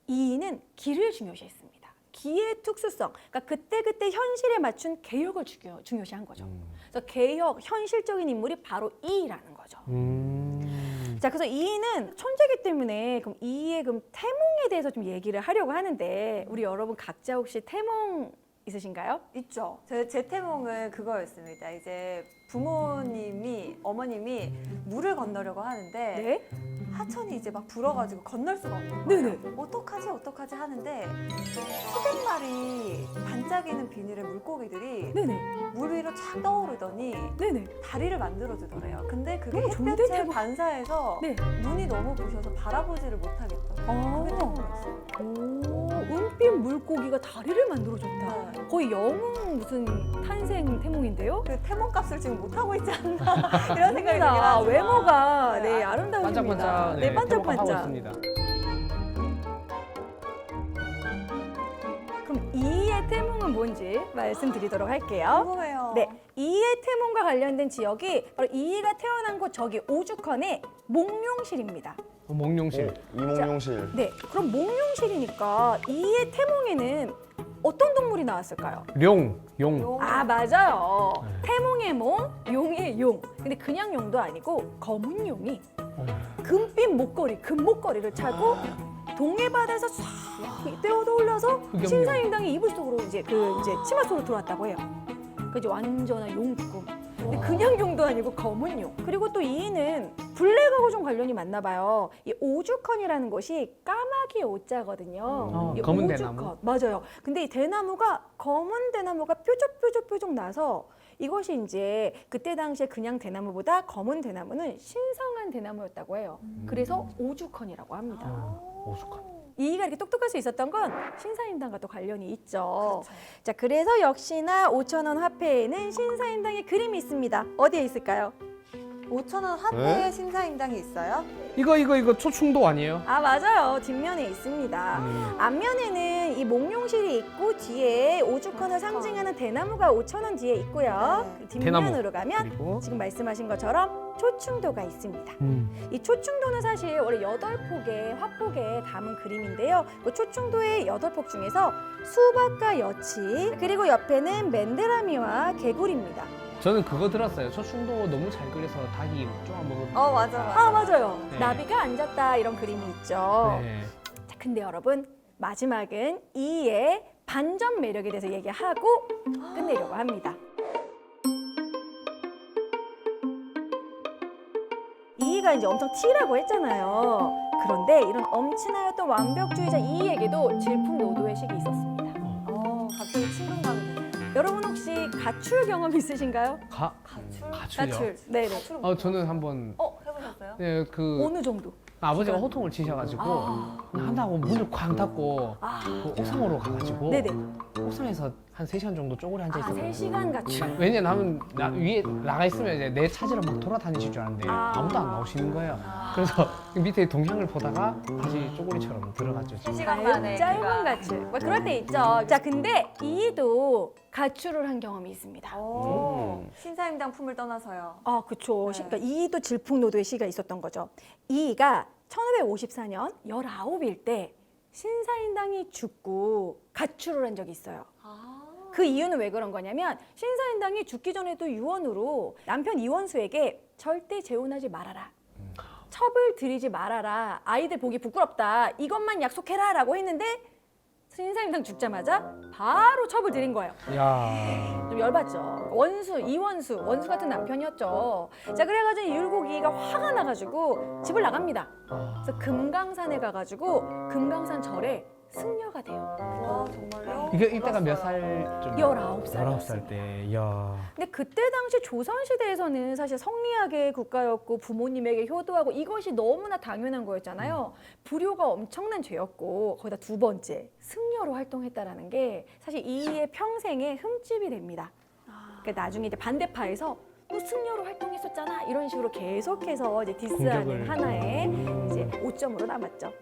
이는 기를 중요시했습니다. 기의 특수성, 그러니까 그때그때 현실에 맞춘 개혁을 중요시한 거죠. 그래서 개혁, 현실적인 인물이 바로 이라는 거죠. 자, 그래서 이는 천재기 때문에 그럼 이의 그럼 태몽에 대해서 좀 얘기를 하려고 하는데 우리 여러분 각자 혹시 태몽 있으신가요? 있죠. 제 태몽은 그거였습니다. 이제 부모님이, 어머님이 물을 건너려고 하는데 네. 하천이 이제 막 불어가지고 건널 수가 없는 거예요. 네네. 어떡하지 하는데 수백 마리 반짝이는 비닐의 물고기들이 네네. 물 위로 쫙 떠오르더니 네네. 다리를 만들어 주더래요. 근데 그게 너무 좋은데, 햇볕에 태몽? 반사해서 네. 눈이 너무 부셔서 바라보지를 못하겠다. 그게 태몽이었어요. 은빛 물고기가 다리를 만들어줬다. 네. 거의 영웅 무슨 탄생 태몽인데요? 그 태몽 값을 지금 못하고 있지 않나 이런 생각이 들긴 아, 하지만 외모가 네, 네, 아름다우십니다. 반짝반짝. 네, 하고 반짝반짝. 있습니다. 그럼 이의 태몽은 뭔지 말씀드리도록 할게요. 궁금해요. 네, 이의 태몽과 관련된 지역이 바로 이가 태어난 곳 저기 오죽헌의 몽룡실입니다. 몽룡실. 이몽룡실. 네, 그럼 몽룡실이니까 이의 태몽에는 어떤 동물이 나왔을까요? 룡. 용. 용. 아, 맞아요. 태몽의 몽, 용의 용. 근데 그냥 용도 아니고 검은 용이 금빛 목걸이, 금목걸이를 차고 동해바다에서 싹 뛰어올라서 흑염룡. 신사임당의 이불 속으로 이제 치마 속으로 들어왔다고 해요. 그 이제 완전한 용꿈. 근데 그냥 용도 아니고 검은 용. 그리고 또 이는 블랙하고 좀 관련이 많나 봐요. 이 오죽헌이라는 것이 까마귀의 오자거든요. 이 검은 오죽헌. 대나무. 맞아요. 근데 이 대나무가 검은 대나무가 뾰족뾰족 나서 이것이 이제 그때 당시에 그냥 대나무보다 검은 대나무는 신성한 대나무였다고 해요. 그래서 오죽헌이라고 합니다. 오죽헌. 이의가 이렇게 똑똑할 수 있었던 건 신사임당과 또 관련이 있죠. 자, 그래서 역시나 5,000원 화폐에는 신사임당의 그림이 있습니다. 어디에 있을까요? 5,000원 화폐에 신사임당이 있어요? 이거 초충도 아니에요? 아, 맞아요. 뒷면에 있습니다. 앞면에는 이 몽룡실이 있고 뒤에 오죽헌을 상징하는 대나무가 5,000원 뒤에 있고요. 네. 뒷면으로 가면 그리고 지금 말씀하신 것처럼 초충도가 있습니다. 이 초충도는 사실 원래 8폭의 화폭에 담은 그림인데요. 그 초충도의 8폭 중에서 수박과 여치, 그리고 옆에는 맨데라미와 개구리입니다. 저는 그거 들었어요. 초충도 너무 잘 그려서 닭이 쪼아 먹을. 맞아. 아, 맞아요. 네. 나비가 앉았다 이런 그림이 있죠. 네. 자, 근데 여러분 마지막은 이의 반전 매력에 대해서 얘기하고 끝내려고 합니다. 이의가 이제 엄청 T라고 했잖아요. 그런데 이런 엄친하였던 완벽주의자 이의에게도 질풍노도의 시기 있었습니다. 갑자기 친근감이 드네요. 여러분 혹시 가출 경험 있으신가요? 가출요? 네네. 가출은 저는 한번 해보셨어요? 네, 그 어느 정도? 아버지가 호통을 치셔가지고 한다고 문을 쾅 닫고 그 옥상으로 가가지고 네네. 옥상에서 한 3시간 정도 쪼그려 앉아 있었거든요. 3시간 가출. 왜냐면 위에 나가 있으면 이제 내 찾으러 막 돌아다니실 줄 알았는데 아무도 안 나오시는 거예요. 그래서 밑에 동향을 보다가 다시 쪼그리처럼 들어갔죠. 지금. 3시간 만에 짧은 가출. 뭐 그럴 때 있죠. 자, 근데 이도 가출을 한 경험이 있습니다. 신사임당 품을 떠나서요. 아, 그쵸. 네. 그러니까 이도 질풍노도의 시기가 있었던 거죠. 이가 1554년 19일 때 신사임당이 죽고 가출을 한 적이 있어요. 그 이유는 왜 그런 거냐면 신사임당이 죽기 전에도 유언으로 남편 이원수에게 절대 재혼하지 말아라. 첩을 들이지 말아라. 아이들 보기 부끄럽다. 이것만 약속해라 라고 했는데 신사임당 죽자마자 바로 첩을 들인 거예요. 야. 좀 열받죠. 이원수 같은 남편이었죠. 자, 그래가지고 율곡이가 화가 나가지고 집을 나갑니다. 그래서 금강산에 가가지고 금강산 절에 승려가 돼요. 와, 정말요? 이때가 몇 살쯤? 19살. 19살 때. 이야. 근데 그때 당시 조선시대에서는 사실 성리학의 국가였고 부모님에게 효도하고 이것이 너무나 당연한 거였잖아요. 불효가 엄청난 죄였고 거기다 두 번째 승려로 활동했다라는 게 사실 이의 평생의 흠집이 됩니다. 그러니까 나중에 이제 반대파에서 또 승려로 활동했었잖아 이런 식으로 계속해서 이제 디스하는 공격을. 하나의 이제 오점으로 남았죠.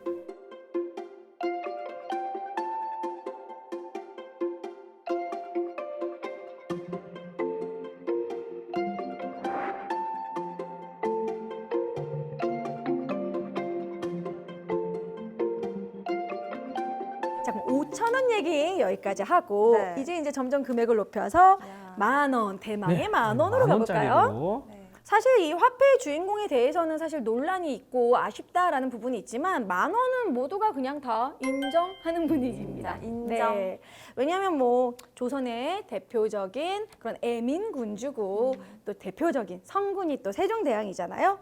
자, 그럼 5,000원 얘기 여기까지 하고 네. 이제 점점 금액을 높여서 야. 10,000원, 대망의 10,000원으로 가볼까요? 만원짜리로. 네. 사실 이 화폐의 주인공에 대해서는 사실 논란이 있고 아쉽다라는 부분이 있지만 10,000원은 모두가 그냥 다 인정하는 분위기입니다. 인정. 네. 왜냐하면 뭐 조선의 대표적인 그런 애민 군주고 또 대표적인 성군이 또 세종대왕이잖아요.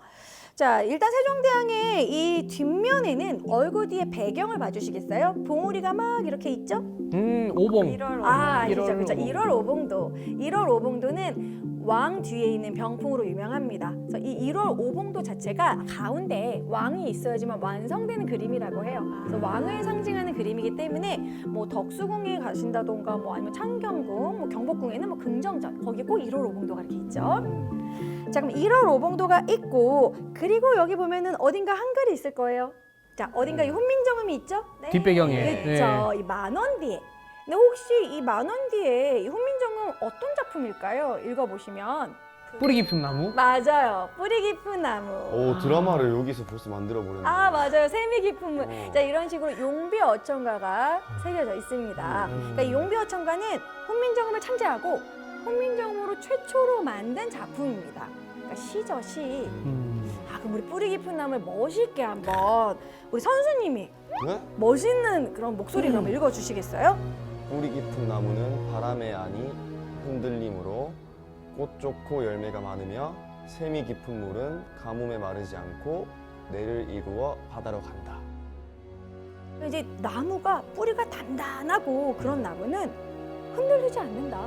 자, 일단 세종대왕의 이 뒷면에는 얼굴 뒤에 배경을 봐주시겠어요? 봉우리가 막 이렇게 있죠? 오봉. 1월 아, 아시죠? 1월 그렇죠. 오봉. 1월 오봉도. 1월 오봉도는 왕 뒤에 있는 병풍으로 유명합니다. 그래서 이 1월 오봉도 자체가 가운데 왕이 있어야지만 완성되는 그림이라고 해요. 그래서 왕을 상징하는 그림이기 때문에 뭐 덕수궁에 가신다던가 뭐 아니면 창경궁, 뭐 경복궁에는 뭐 긍정전 거기 꼭 1월 오봉도가 이렇게 있죠. 자, 그럼 1월 오봉도가 있고 그리고 여기 보면은 어딘가 한글이 있을 거예요. 자, 어딘가 이 훈민정음이 있죠? 네. 뒷배경에. 그렇죠. 이 10,000원 뒤에. 근데 혹시 이 10,000원 뒤에 이 훈민정음 어떤 작품일까요? 읽어보시면 뿌리 깊은 나무? 맞아요. 뿌리 깊은 나무. 오, 드라마를 여기서 벌써 만들어 버렸네. 아, 맞아요. 세미 깊은 물. 어. 자, 이런 식으로 용비 어천가가 새겨져 있습니다. 그러니까 이 용비 어천가는 훈민정음을 참제하고 훈민정음으로 최초로 만든 작품입니다. 그러니까 시죠, 시. 아, 그럼 우리 뿌리 깊은 나무를 멋있게 한번 우리 선수님이 네? 멋있는 그런 목소리로 한번 읽어주시겠어요? 뿌리 깊은 나무는 바람에 아니 흔들림으로 꽃 좋고 열매가 많으며 샘이 깊은 물은 가뭄에 마르지 않고 내를 이루어 바다로 간다. 이제 나무가 뿌리가 단단하고 그런 나무는 흔들리지 않는다.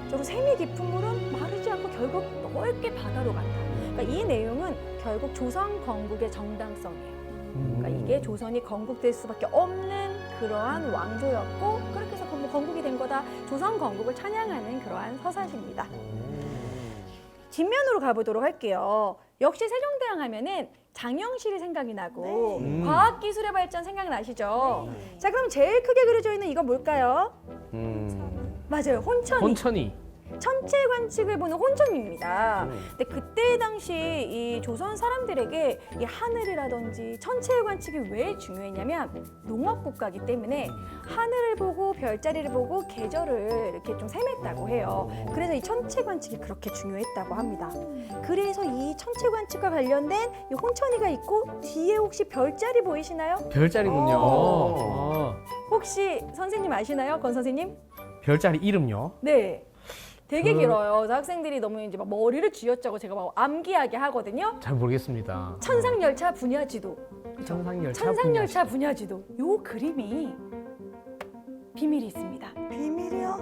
저로 샘이 깊은 물은 마르지 않고 결국 넓게 바다로 간다. 그러니까 이 내용은 결국 조선 건국의 정당성이에요. 그러니까 이게 조선이 건국될 수밖에 없는 그러한 왕조였고 그렇게 해서 건국이 된 거다. 조선 건국을 찬양하는 그러한 서사입니다. 뒷면으로 가보도록 할게요. 역시 세종대왕 하면은 장영실이 생각이 나고 과학기술의 발전 생각나시죠? 자, 그럼 제일 크게 그려져 있는 이건 뭘까요? 맞아요, 혼천이. 혼천이. 천체 관측을 보는 혼천입니다. 근데 그때 당시 이 조선 사람들에게 이 하늘이라든지 천체 관측이 왜 중요했냐면 농업국가이기 때문에 하늘을 보고 별자리를 보고 계절을 이렇게 좀 셈했다고 해요. 그래서 이 천체 관측이 그렇게 중요했다고 합니다. 그래서 이 천체 관측과 관련된 이 혼천이가 있고 뒤에 혹시 별자리 보이시나요? 별자리군요. 혹시 선생님 아시나요? 건 선생님? 별자리 이름요? 네. 되게 길어요. 그래서 학생들이 너무 이제 막 머리를 쥐어짜고 제가 막 암기하게 하거든요. 잘 모르겠습니다. 천상열차 분야지도. 천상열차 분야지도. 요 그림이 비밀이 있습니다. 비밀이요?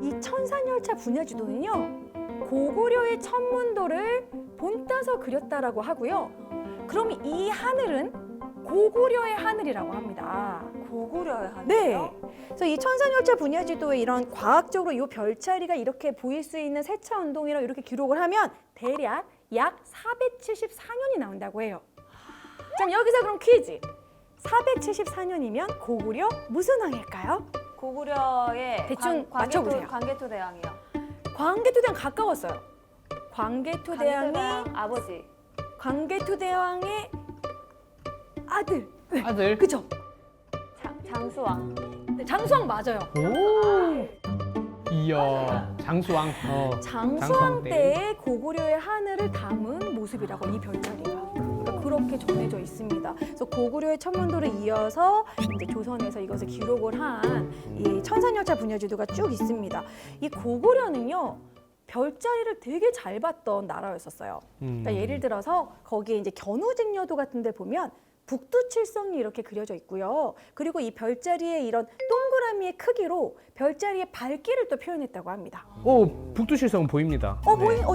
이 천상열차 분야지도는요. 고구려의 천문도를 본따서 그렸다라고 하고요. 그럼 이 하늘은 고구려의 하늘이라고 합니다. 고구려의 하늘이요? 네. 그래서 이 천상열차 분야지도에 이런 과학적으로 이 별자리가 이렇게 보일 수 있는 세차 운동이라고 이렇게 기록을 하면 대략 약 474년이 나온다고 해요. 자, 여기서 그럼 퀴즈. 474년이면 고구려 무슨 왕일까요? 고구려의 대충 맞춰보세요. 광개토대왕이요. 광개토대왕 가까웠어요. 광개토대왕의 아버지. 광개토대왕의 아들. 아들. 그죠? 장수왕. 네, 장수왕 맞아요. 오. 이야. 장수왕. 장수왕 때의 고구려의 하늘을 담은 모습이라고 이 별자리가. 그러니까 그렇게 전해져 있습니다. 그래서 고구려의 천문도를 이어서 이제 조선에서 이것을 기록을 한 이 천상열차 분야지도가 쭉 있습니다. 이 고구려는요. 별자리를 되게 잘 봤던 나라였었어요. 그러니까 예를 들어서 거기에 이제 견우직녀도 같은 데 보면 북두칠성이 이렇게 그려져 있고요. 그리고 이 별자리의 이런 동그라미의 크기로 별자리의 밝기를 또 표현했다고 합니다. 오, 북두칠성은 보입니다.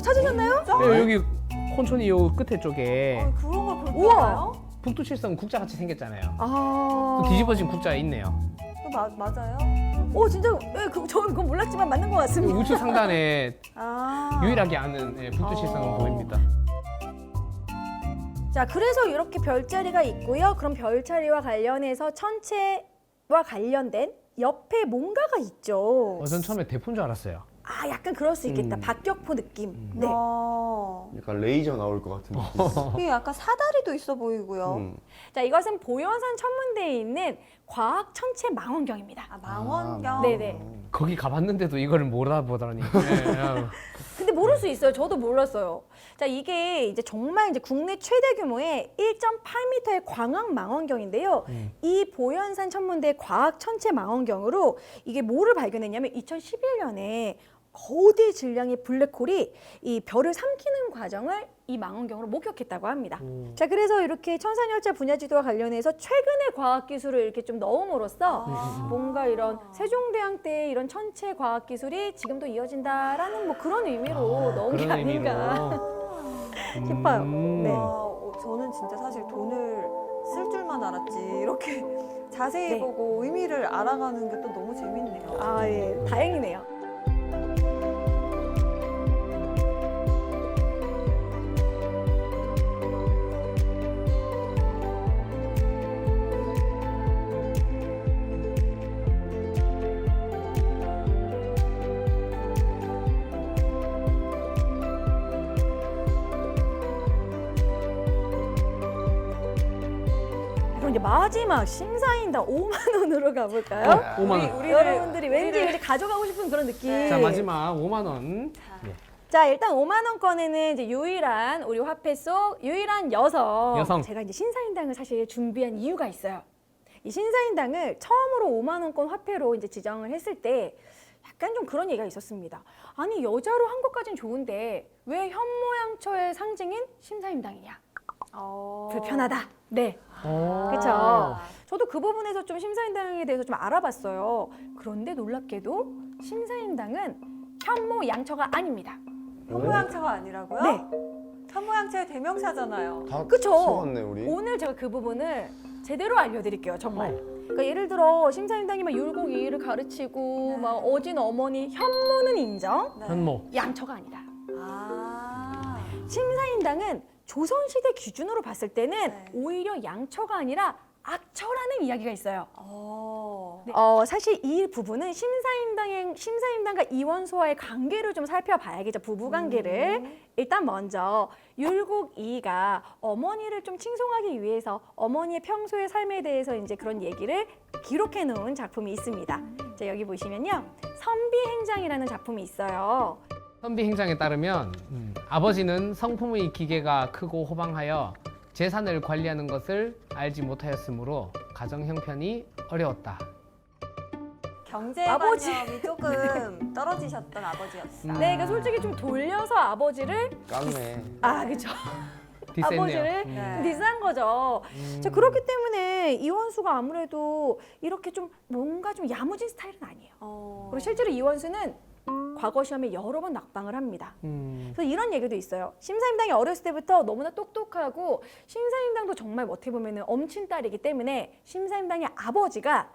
찾으셨나요? 네, 여기 혼천이 요 끝에 쪽에 그런 걸 볼까요? 우와! 북두칠성 국자같이 생겼잖아요. 아, 또 뒤집어진 국자 있네요. 맞아요? 진짜 저는 그건 몰랐지만 맞는 것 같습니다. 우측 상단에 아. 유일하게 아는 북두칠성은 보입니다. 자, 그래서 이렇게 별자리가 있고요. 그럼 별자리와 관련해서 천체와 관련된 옆에 뭔가가 있죠. 전 처음에 대포인 줄 알았어요. 약간 그럴 수 있겠다. 박격포 느낌. 네. 약간 레이저 나올 것 같은 느낌. 이게 약간 사다리도 있어 보이고요. 자, 이것은 보현산 천문대에 있는 과학 천체 망원경입니다. 망원경. 네네. 거기 가봤는데도 이거를 몰라보다니. 네, 근데 모를 수 있어요. 저도 몰랐어요. 자, 이게 이제 정말 이제 국내 최대 규모의 1.8m의 광학 망원경인데요. 이 보현산 천문대 과학 천체 망원경으로 이게 뭐를 발견했냐면 2011년에 거대 질량의 블랙홀이 이 별을 삼키는 과정을 이 망원경으로 목격했다고 합니다. 자, 그래서 이렇게 천상열차 분야지도와 관련해서 최근의 과학기술을 이렇게 좀 넣음으로써 뭔가 이런 세종대왕 때의 이런 천체 과학기술이 지금도 이어진다라는 뭐 그런 의미로 넣은 게 그런 아닌가 싶어요. 네. 저는 진짜 사실 돈을 쓸 줄만 알았지 이렇게 자세히 네. 보고 의미를 알아가는 게 또 너무 재밌네요. 예. 다행이네요. 그럼 이제 마지막 심사인당 5만 원으로 가볼까요? 5만 원. 여러분들이 왠지 가져가고 싶은 그런 느낌. 자, 마지막 5만 원. 네. 자, 일단 5만 원권에는 이제 유일한 우리 화폐 속 유일한 여성. 제가 이제 신사인당을 사실 준비한 이유가 있어요. 이 신사인당을 처음으로 5만 원권 화폐로 이제 지정을 했을 때 약간 좀 그런 얘기가 있었습니다. 아니, 여자로 한 것까진 좋은데 왜 현모양처의 상징인 신사임당이냐? 불편하다. 네. 그렇죠. 저도 그 부분에서 좀 심사인당에 대해서 좀 알아봤어요. 그런데 놀랍게도 심사인당은 현모 양처가 아닙니다. 현모양처가 아니라고요? 네. 현모양처의 대명사잖아요. 다 그쵸? 속았네 우리. 오늘 제가 그 부분을 제대로 알려드릴게요, 정말. 그러니까 예를 들어 심사임당이 막 율곡이의를 가르치고 네. 막 어진 어머니 현모는 인정, 네. 현모. 양처가 아니다. 아. 심사임당은 조선시대 기준으로 봤을 때는 네. 오히려 양처가 아니라 악처라는 이야기가 있어요. 어. 사실 이 부분은 심사임당과 이원수와의 관계를 좀 살펴봐야겠죠. 부부 관계를. 일단 먼저 율곡이가 어머니를 좀 칭송하기 위해서 어머니의 평소의 삶에 대해서 이제 그런 얘기를 기록해 놓은 작품이 있습니다. 자, 여기 보시면요. 선비행장이라는 작품이 있어요. 선비 행장에 따르면 아버지는 성품의 기계가 크고 호방하여 재산을 관리하는 것을 알지 못하였으므로 가정 형편이 어려웠다. 경제관념이 아버지. 조금 떨어지셨던 아버지였다. 네, 그러니까 솔직히 좀 돌려서 아버지를 깡네. 그렇죠. 디스했네요. 아버지를 네. 디스한 거죠. 자, 그렇기 때문에 이원수가 아무래도 이렇게 좀 뭔가 좀 야무진 스타일은 아니에요. 그리고 실제로 이원수는 과거 시험에 여러 번 낙방을 합니다. 그래서 이런 얘기도 있어요. 심사임당이 어렸을 때부터 너무나 똑똑하고 심사임당도 정말 어떻게 보면 엄친딸이기 때문에 심사임당의 아버지가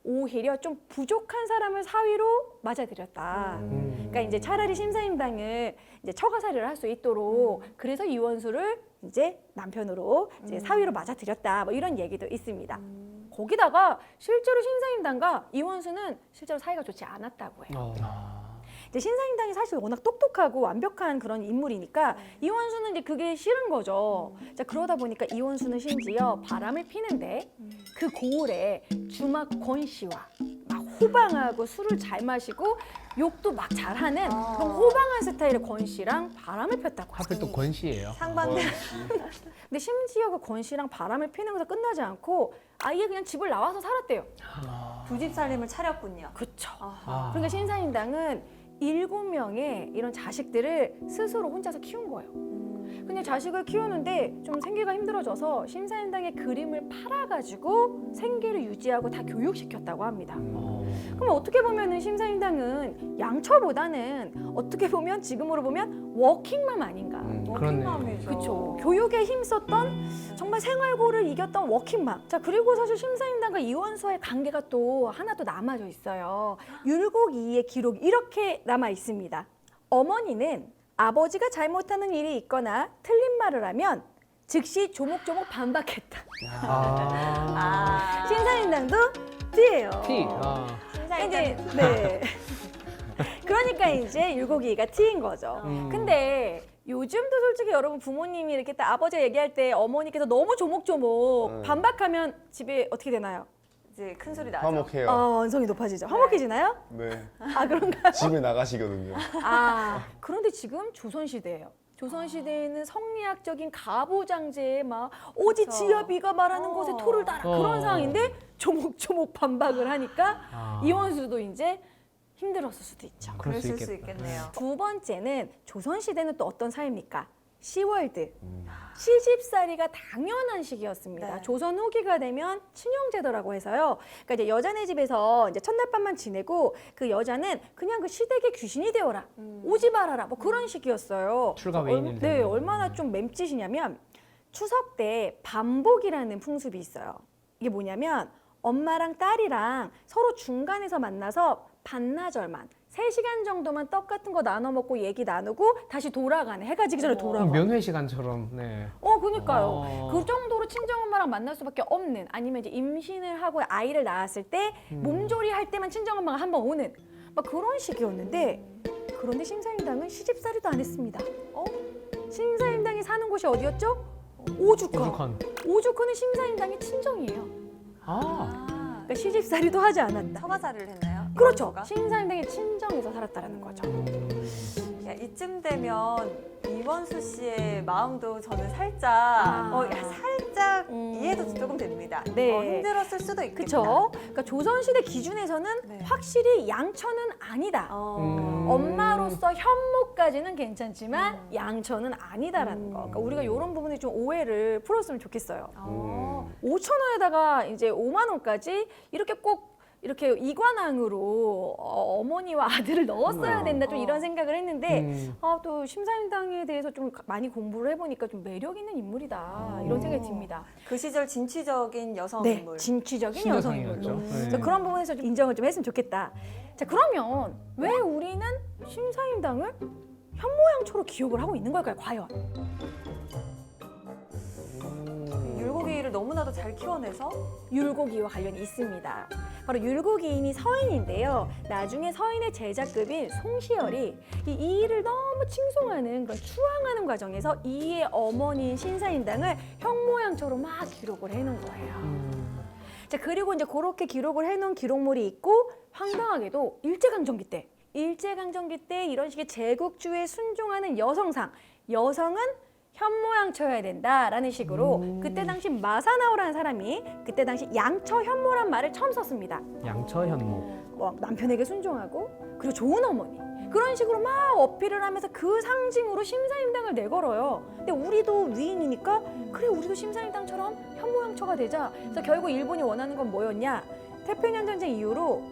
오히려 좀 부족한 사람을 사위로 맞아들였다. 그러니까 이제 차라리 심사임당을 이제 처가살이를 할 수 있도록 그래서 이원수를 이제 남편으로 이제 사위로 맞아들였다. 뭐 이런 얘기도 있습니다. 거기다가 실제로 심사임당과 이원수는 실제로 사이가 좋지 않았다고 해요. 이제 신사임당이 사실 워낙 똑똑하고 완벽한 그런 인물이니까 이원수는 이제 그게 싫은 거죠. 자, 그러다 보니까 이원수는 심지어 바람을 피는데 그 고을에 주막 권 씨와 막 호방하고 술을 잘 마시고 욕도 막 잘하는 그런 호방한 스타일의 권 씨랑 바람을 폈다고 하필 또 해요. 권씨예요. 상반된 근데 심지어 그 권 씨랑 바람을 피는 것에 끝나지 않고 아예 그냥 집을 나와서 살았대요. 두 집 살림을 차렸군요. 그쵸. 아. 그러니까 신사임당은 7명의 이런 자식들을 스스로 혼자서 키운 거예요. 근데 자식을 키우는데 좀 생계가 힘들어져서 심사임당의 그림을 팔아가지고 생계를 유지하고 다 교육시켰다고 합니다. 그럼 어떻게 보면은 심사임당은 양처보다는 어떻게 보면 지금으로 보면 워킹맘 아닌가. 그렇네요. 워킹맘이죠. 그렇죠. 교육에 힘썼던 정말 생활고를 이겼던 워킹맘. 자, 그리고 사실 심사임당과 이원수와의 관계가 또 하나 또 남아져 있어요. 율곡이의 기록 이렇게 남아 있습니다. 어머니는 아버지가 잘못하는 일이 있거나 틀린 말을 하면 즉시 조목조목 반박했다. 아. 심사임당도 T예요. T. 이제 심사임당. 네. 그러니까 이제 율곡이가 T인 거죠. 근데 요즘도 솔직히 여러분 부모님이 이렇게 딱 아버지가 얘기할 때 어머니께서 너무 조목조목 반박하면 집에 어떻게 되나요? 이제 큰 소리 나죠. 화목해요. 언성이 높아지죠. 화목해지나요? 네. 아, 그런가요? 집에 나가시거든요. 그런데 지금 조선시대예요. 조선시대에는 성리학적인 가부장제에 막 오지 그쵸. 지아비가 말하는 것에 토를 달아 그런 상황인데 조목조목 반박을 하니까 이원수도 이제 힘들었을 수도 있죠. 그럴 수 그랬을 수 있겠다. 있겠네요. 두 번째는 조선시대는 또 어떤 사회입니까? 시월드. 시집살이가 당연한 시기였습니다. 네. 조선 후기가 되면 친형제도라고 해서요. 그러니까 이제 여자네 집에서 이제 첫날 밤만 지내고 그 여자는 그냥 그 시댁의 귀신이 되어라. 오지 말아라. 뭐 그런 식이었어요. 출가 외인이 네, 되는 얼마나 좀 맴짓이냐면 추석 때 반복이라는 풍습이 있어요. 이게 뭐냐면 엄마랑 딸이랑 서로 중간에서 만나서 반나절만 3시간 정도만 떡 같은 거 나눠 먹고 얘기 나누고 다시 돌아가네. 해가 지기 전에 돌아가. 면회 시간처럼. 네. 그러니까요. 그 정도로 친정엄마랑 만날 수밖에 없는 아니면 이제 임신을 하고 아이를 낳았을 때 몸조리 할 때만 친정엄마가 한 번 오는 막 그런 식이었는데 그런데 심사임당은 시집살이도 안 했습니다. 심사임당이 사는 곳이 어디였죠? 오죽헌. 오죽헌. 오죽헌은 심사임당의 친정이에요. 그러니까 시집살이도 하지 않았다. 처가살이를 했나요? 그렇죠. 이원수가? 심사임당의 친정에서 살았다라는 거죠. 야, 이쯤 되면 이원수 씨의 마음도 저는 살짝 살짝 이해도 조금 됩니다. 네. 힘들었을 수도 있겠다. 그렇죠. 그러니까 조선시대 기준에서는 네. 확실히 양처는 아니다. 엄마로서 현모까지는 괜찮지만 양처는 아니다라는 거. 그러니까 우리가 이런 부분에 좀 오해를 풀었으면 좋겠어요. 5천 원에다가 이제 5만 원까지 이렇게 꼭 이렇게 이관왕으로 어머니와 아들을 넣었어야 된다 좀 이런 생각을 했는데 또 심사임당에 대해서 좀 많이 공부를 해보니까 좀 매력 있는 인물이다 이런 생각이 듭니다. 그 시절 진취적인 여성 네, 인물. 진취적인 여성 인물로. 신여성이었죠. 그래서 그런 부분에서 좀 인정을 좀 했으면 좋겠다. 자, 그러면 왜 우리는 심사임당을 현모양처로 기억을 하고 있는 걸까요, 과연? 율곡이를 너무나도 잘 키워내서 율곡이와 관련이 있습니다. 바로 율곡이인이 서인인데요. 나중에 서인의 제자급인 송시열이 이 이의를 너무 칭송하는 그런 추앙하는 과정에서 이의의 어머니인 신사임당을 현모양처럼 막 기록을 해놓은 거예요. 자, 그리고 이제 그렇게 기록을 해놓은 기록물이 있고 황당하게도 일제강점기 때 이런 식의 제국주의에 순종하는 여성상, 여성은 현모양처여야 된다라는 식으로 그때 당시 마사나오라는 사람이 그때 당시 양처현모란 말을 처음 썼습니다. 양처현모. 남편에게 순종하고 그리고 좋은 어머니 그런 식으로 막 어필을 하면서 그 상징으로 심사임당을 내걸어요. 근데 우리도 위인이니까 그래 우리도 심사임당처럼 현모양처가 되자. 그래서 결국 일본이 원하는 건 뭐였냐? 태평양 전쟁 이후로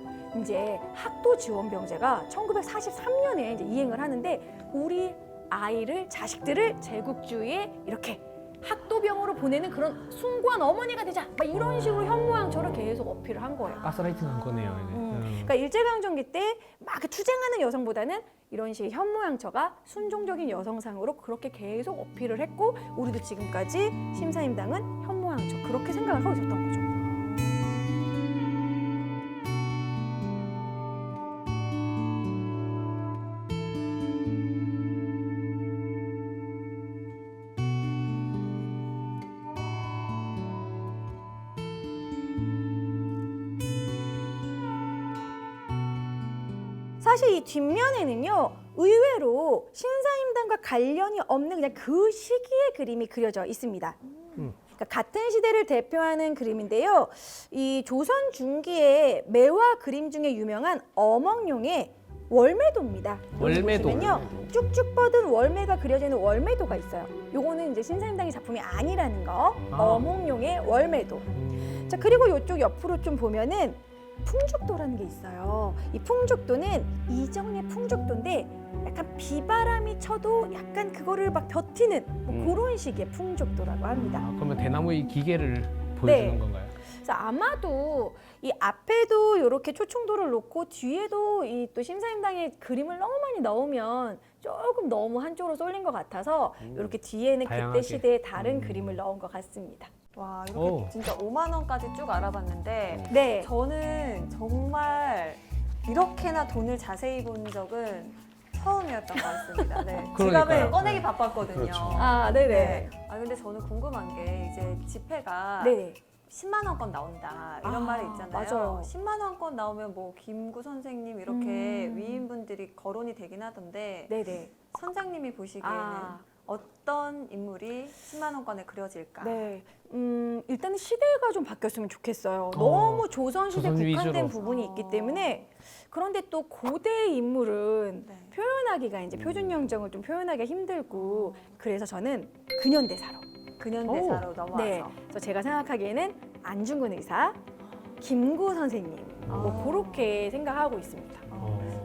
이제 학도 지원병제가 1943년에 이제 이행을 하는데 우리 아이를 자식들을 제국주의에 이렇게 학도병으로 보내는 그런 숭고한 어머니가 되자 막 이런 식으로 현모양처를 계속 어필을 한 거예요. 가스라이팅한 거네요. 이게. 그러니까 일제강점기 때 막 투쟁하는 여성보다는 이런 식의 현모양처가 순종적인 여성상으로 그렇게 계속 어필을 했고 우리도 지금까지 심사임당은 현모양처 그렇게 생각을 하고 있었던 거죠. 사실 이 뒷면에는요 의외로 신사임당과 관련이 없는 그냥 그 시기의 그림이 그려져 있습니다. 그러니까 같은 시대를 대표하는 그림인데요. 이 조선 중기의 매화 그림 중에 유명한 어멍룡의 월매도입니다. 월매도. 보시면요 쭉쭉 뻗은 월매가 그려져 있는 월매도가 있어요. 요거는 이제 신사임당의 작품이 아니라는 거. 어멍룡의 월매도. 자 그리고 이쪽 옆으로 좀 보면은 풍죽도라는 게 있어요. 이 풍죽도는 이정의 풍죽도인데 약간 비바람이 쳐도 약간 그거를 막 버티는 뭐 그런 식의 풍죽도라고 합니다. 그러면 대나무의 기계를 보여주는 네. 건가요? 그래서 아마도 이 앞에도 이렇게 초충도를 놓고 뒤에도 이 또 심사임당의 그림을 너무 많이 넣으면 조금 너무 한쪽으로 쏠린 것 같아서 이렇게 뒤에는 다양하게. 그때 시대의 다른 그림을 넣은 것 같습니다. 와 이렇게 오. 진짜 5만 원까지 쭉 알아봤는데 네. 저는 정말 이렇게나 돈을 자세히 본 적은 처음이었던 것 같습니다. 네. 그러니까요. 지갑을 꺼내기 바빴거든요. 그렇죠. 아, 네네. 근데 저는 궁금한 게 이제 지폐가 네네. 10만 원권 나온다 이런 말이 있잖아요. 맞아요. 10만 원권 나오면 뭐 김구 선생님 이렇게 위인분들이 거론이 되긴 하던데 네네. 선장님이 보시기에는 어떤 인물이 10만 원권에 그려질까? 네. 일단은 시대가 좀 바뀌었으면 좋겠어요. 너무 조선시대 조선 국한된 위주로. 부분이 있기 때문에 그런데 또 고대 인물은 네. 표현하기가 이제 표준 영정을 좀 표현하기가 힘들고 그래서 저는 근현대사로. 근현대사로 넘어와서 네. 그래서 제가 생각하기에는 안중근 의사, 김구 선생님 뭐 그렇게 생각하고 있습니다.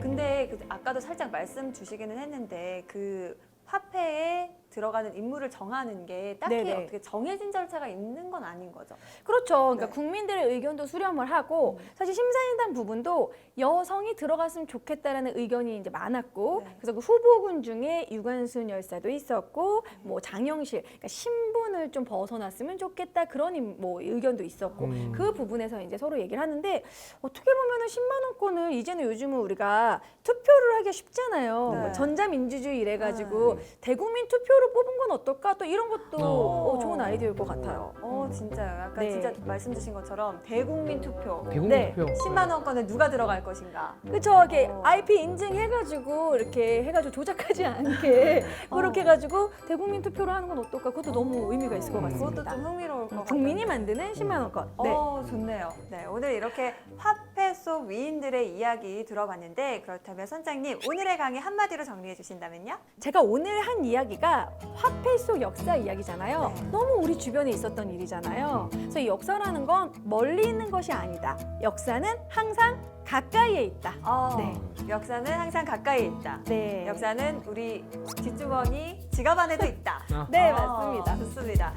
근데 아까도 살짝 말씀 주시기는 했는데 그 화폐에 들어가는 인물을 정하는 게 딱히 네네. 어떻게 정해진 절차가 있는 건 아닌 거죠. 그렇죠. 그러니까 네. 국민들의 의견도 수렴을 하고 사실 심사임당 부분도 여성이 들어갔으면 좋겠다라는 의견이 이제 많았고 네. 그래서 그 후보군 중에 유관순 열사도 있었고 뭐 장영실 그러니까 신분을 좀 벗어났으면 좋겠다 그런 뭐 의견도 있었고 그 부분에서 이제 서로 얘기를 하는데 어떻게 보면은 10만 원권을 이제는 요즘은 우리가 투표를 하기가 쉽잖아요. 네. 뭐 전자민주주의 이래가지고 대국민 투표로 뽑은 건 어떨까 또 이런 것도 좋은 아이디어일 것 같아요. 진짜요. 약간 네. 진짜 말씀 주신 것처럼 대국민 투표. 대국민 네. 투표. 10만 원권에 누가 들어갈 것인가? 그쵸, 이렇게 IP 인증해가지고 이렇게 해가지고 조작하지 않게 그렇게 해가지고 대국민 투표를 하는 건 어떨까? 그것도 너무 의미가 있을 것 그것도 같습니다. 좀 흥미로울 것 같아요. 국민이 만드는 10만 원권. 네. 좋네요. 네, 오늘 이렇게 화폐 속 위인들의 이야기 들어봤는데 그렇다면 선장님 오늘의 강의 한마디로 정리해 주신다면요? 제가 오늘 한 이야기가 화폐 속 역사 이야기잖아요. 네. 너무 우리 주변에 있었던 일이잖아요. 그래서 이 역사라는 건 멀리 있는 것이 아니다. 역사는 항상 가까이에 있다. 네. 역사는 항상 가까이 있다. 네. 역사는 우리 뒷주머니, 지갑 안에도 있다. 네, 맞습니다. 좋습니다.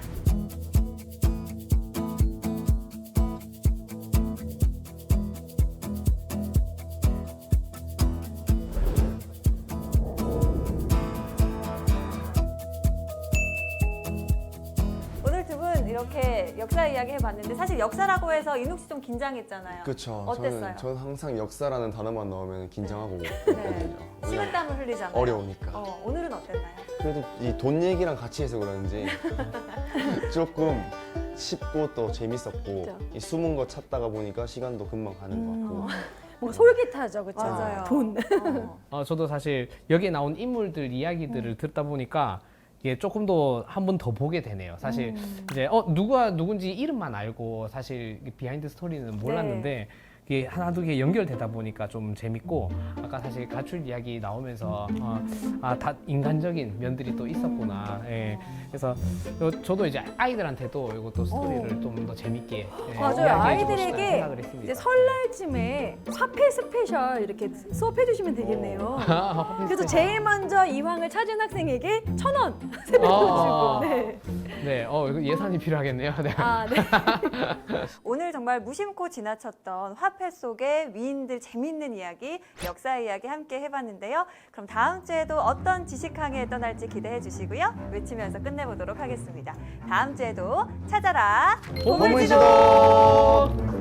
오늘 두 분 이렇게 역사 이야기 해봤는데 사실 역사라고 해서 인욱 씨 좀 긴장했잖아요. 그렇죠. 어땠어요? 저는 항상 역사라는 단어만 넣으면 긴장하고 네. 그러거든요. 식은땀을 흘리잖아요. 어려우니까. 오늘은 어땠나요? 그래도 이 돈 얘기랑 같이 해서 그런지 조금 쉽고 또 재밌었고 그렇죠. 이 숨은 거 찾다가 보니까 시간도 금방 가는 것 같고 뭔가 솔깃하죠, 그렇죠? 맞아요. 돈. 저도 사실 여기에 나온 인물들 이야기들을 듣다 보니까 이게 조금 더 한 번 더 보게 되네요. 사실 이제 누가 누군지 이름만 알고 사실 비하인드 스토리는 몰랐는데 이게 하나 두 개 연결되다 보니까 좀 재밌고 아까 사실 가출 이야기 나오면서 다 인간적인 면들이 또 있었구나. 예. 그래서 저도 이제 아이들한테도 이것도 스토리를 좀 더 재밌게 맞아요. 이야기해주고 싶다는 아이들에게 생각을 했습니다. 이제 설날쯤에 화폐 스페셜 이렇게 수업해 주시면 되겠네요. 그래서 제일 먼저 이황을 찾은 학생에게 1,000원 세배도 주고. 네. 네, 이거 예산이 필요하겠네요. 네. 네. 오늘 정말 무심코 지나쳤던 화폐 속의 위인들 재미있는 이야기, 역사 이야기 함께 해봤는데요. 그럼 다음 주에도 어떤 지식항에 떠날지 기대해 주시고요. 외치면서 끝내보도록 하겠습니다. 다음 주에도 찾아라 보물지도!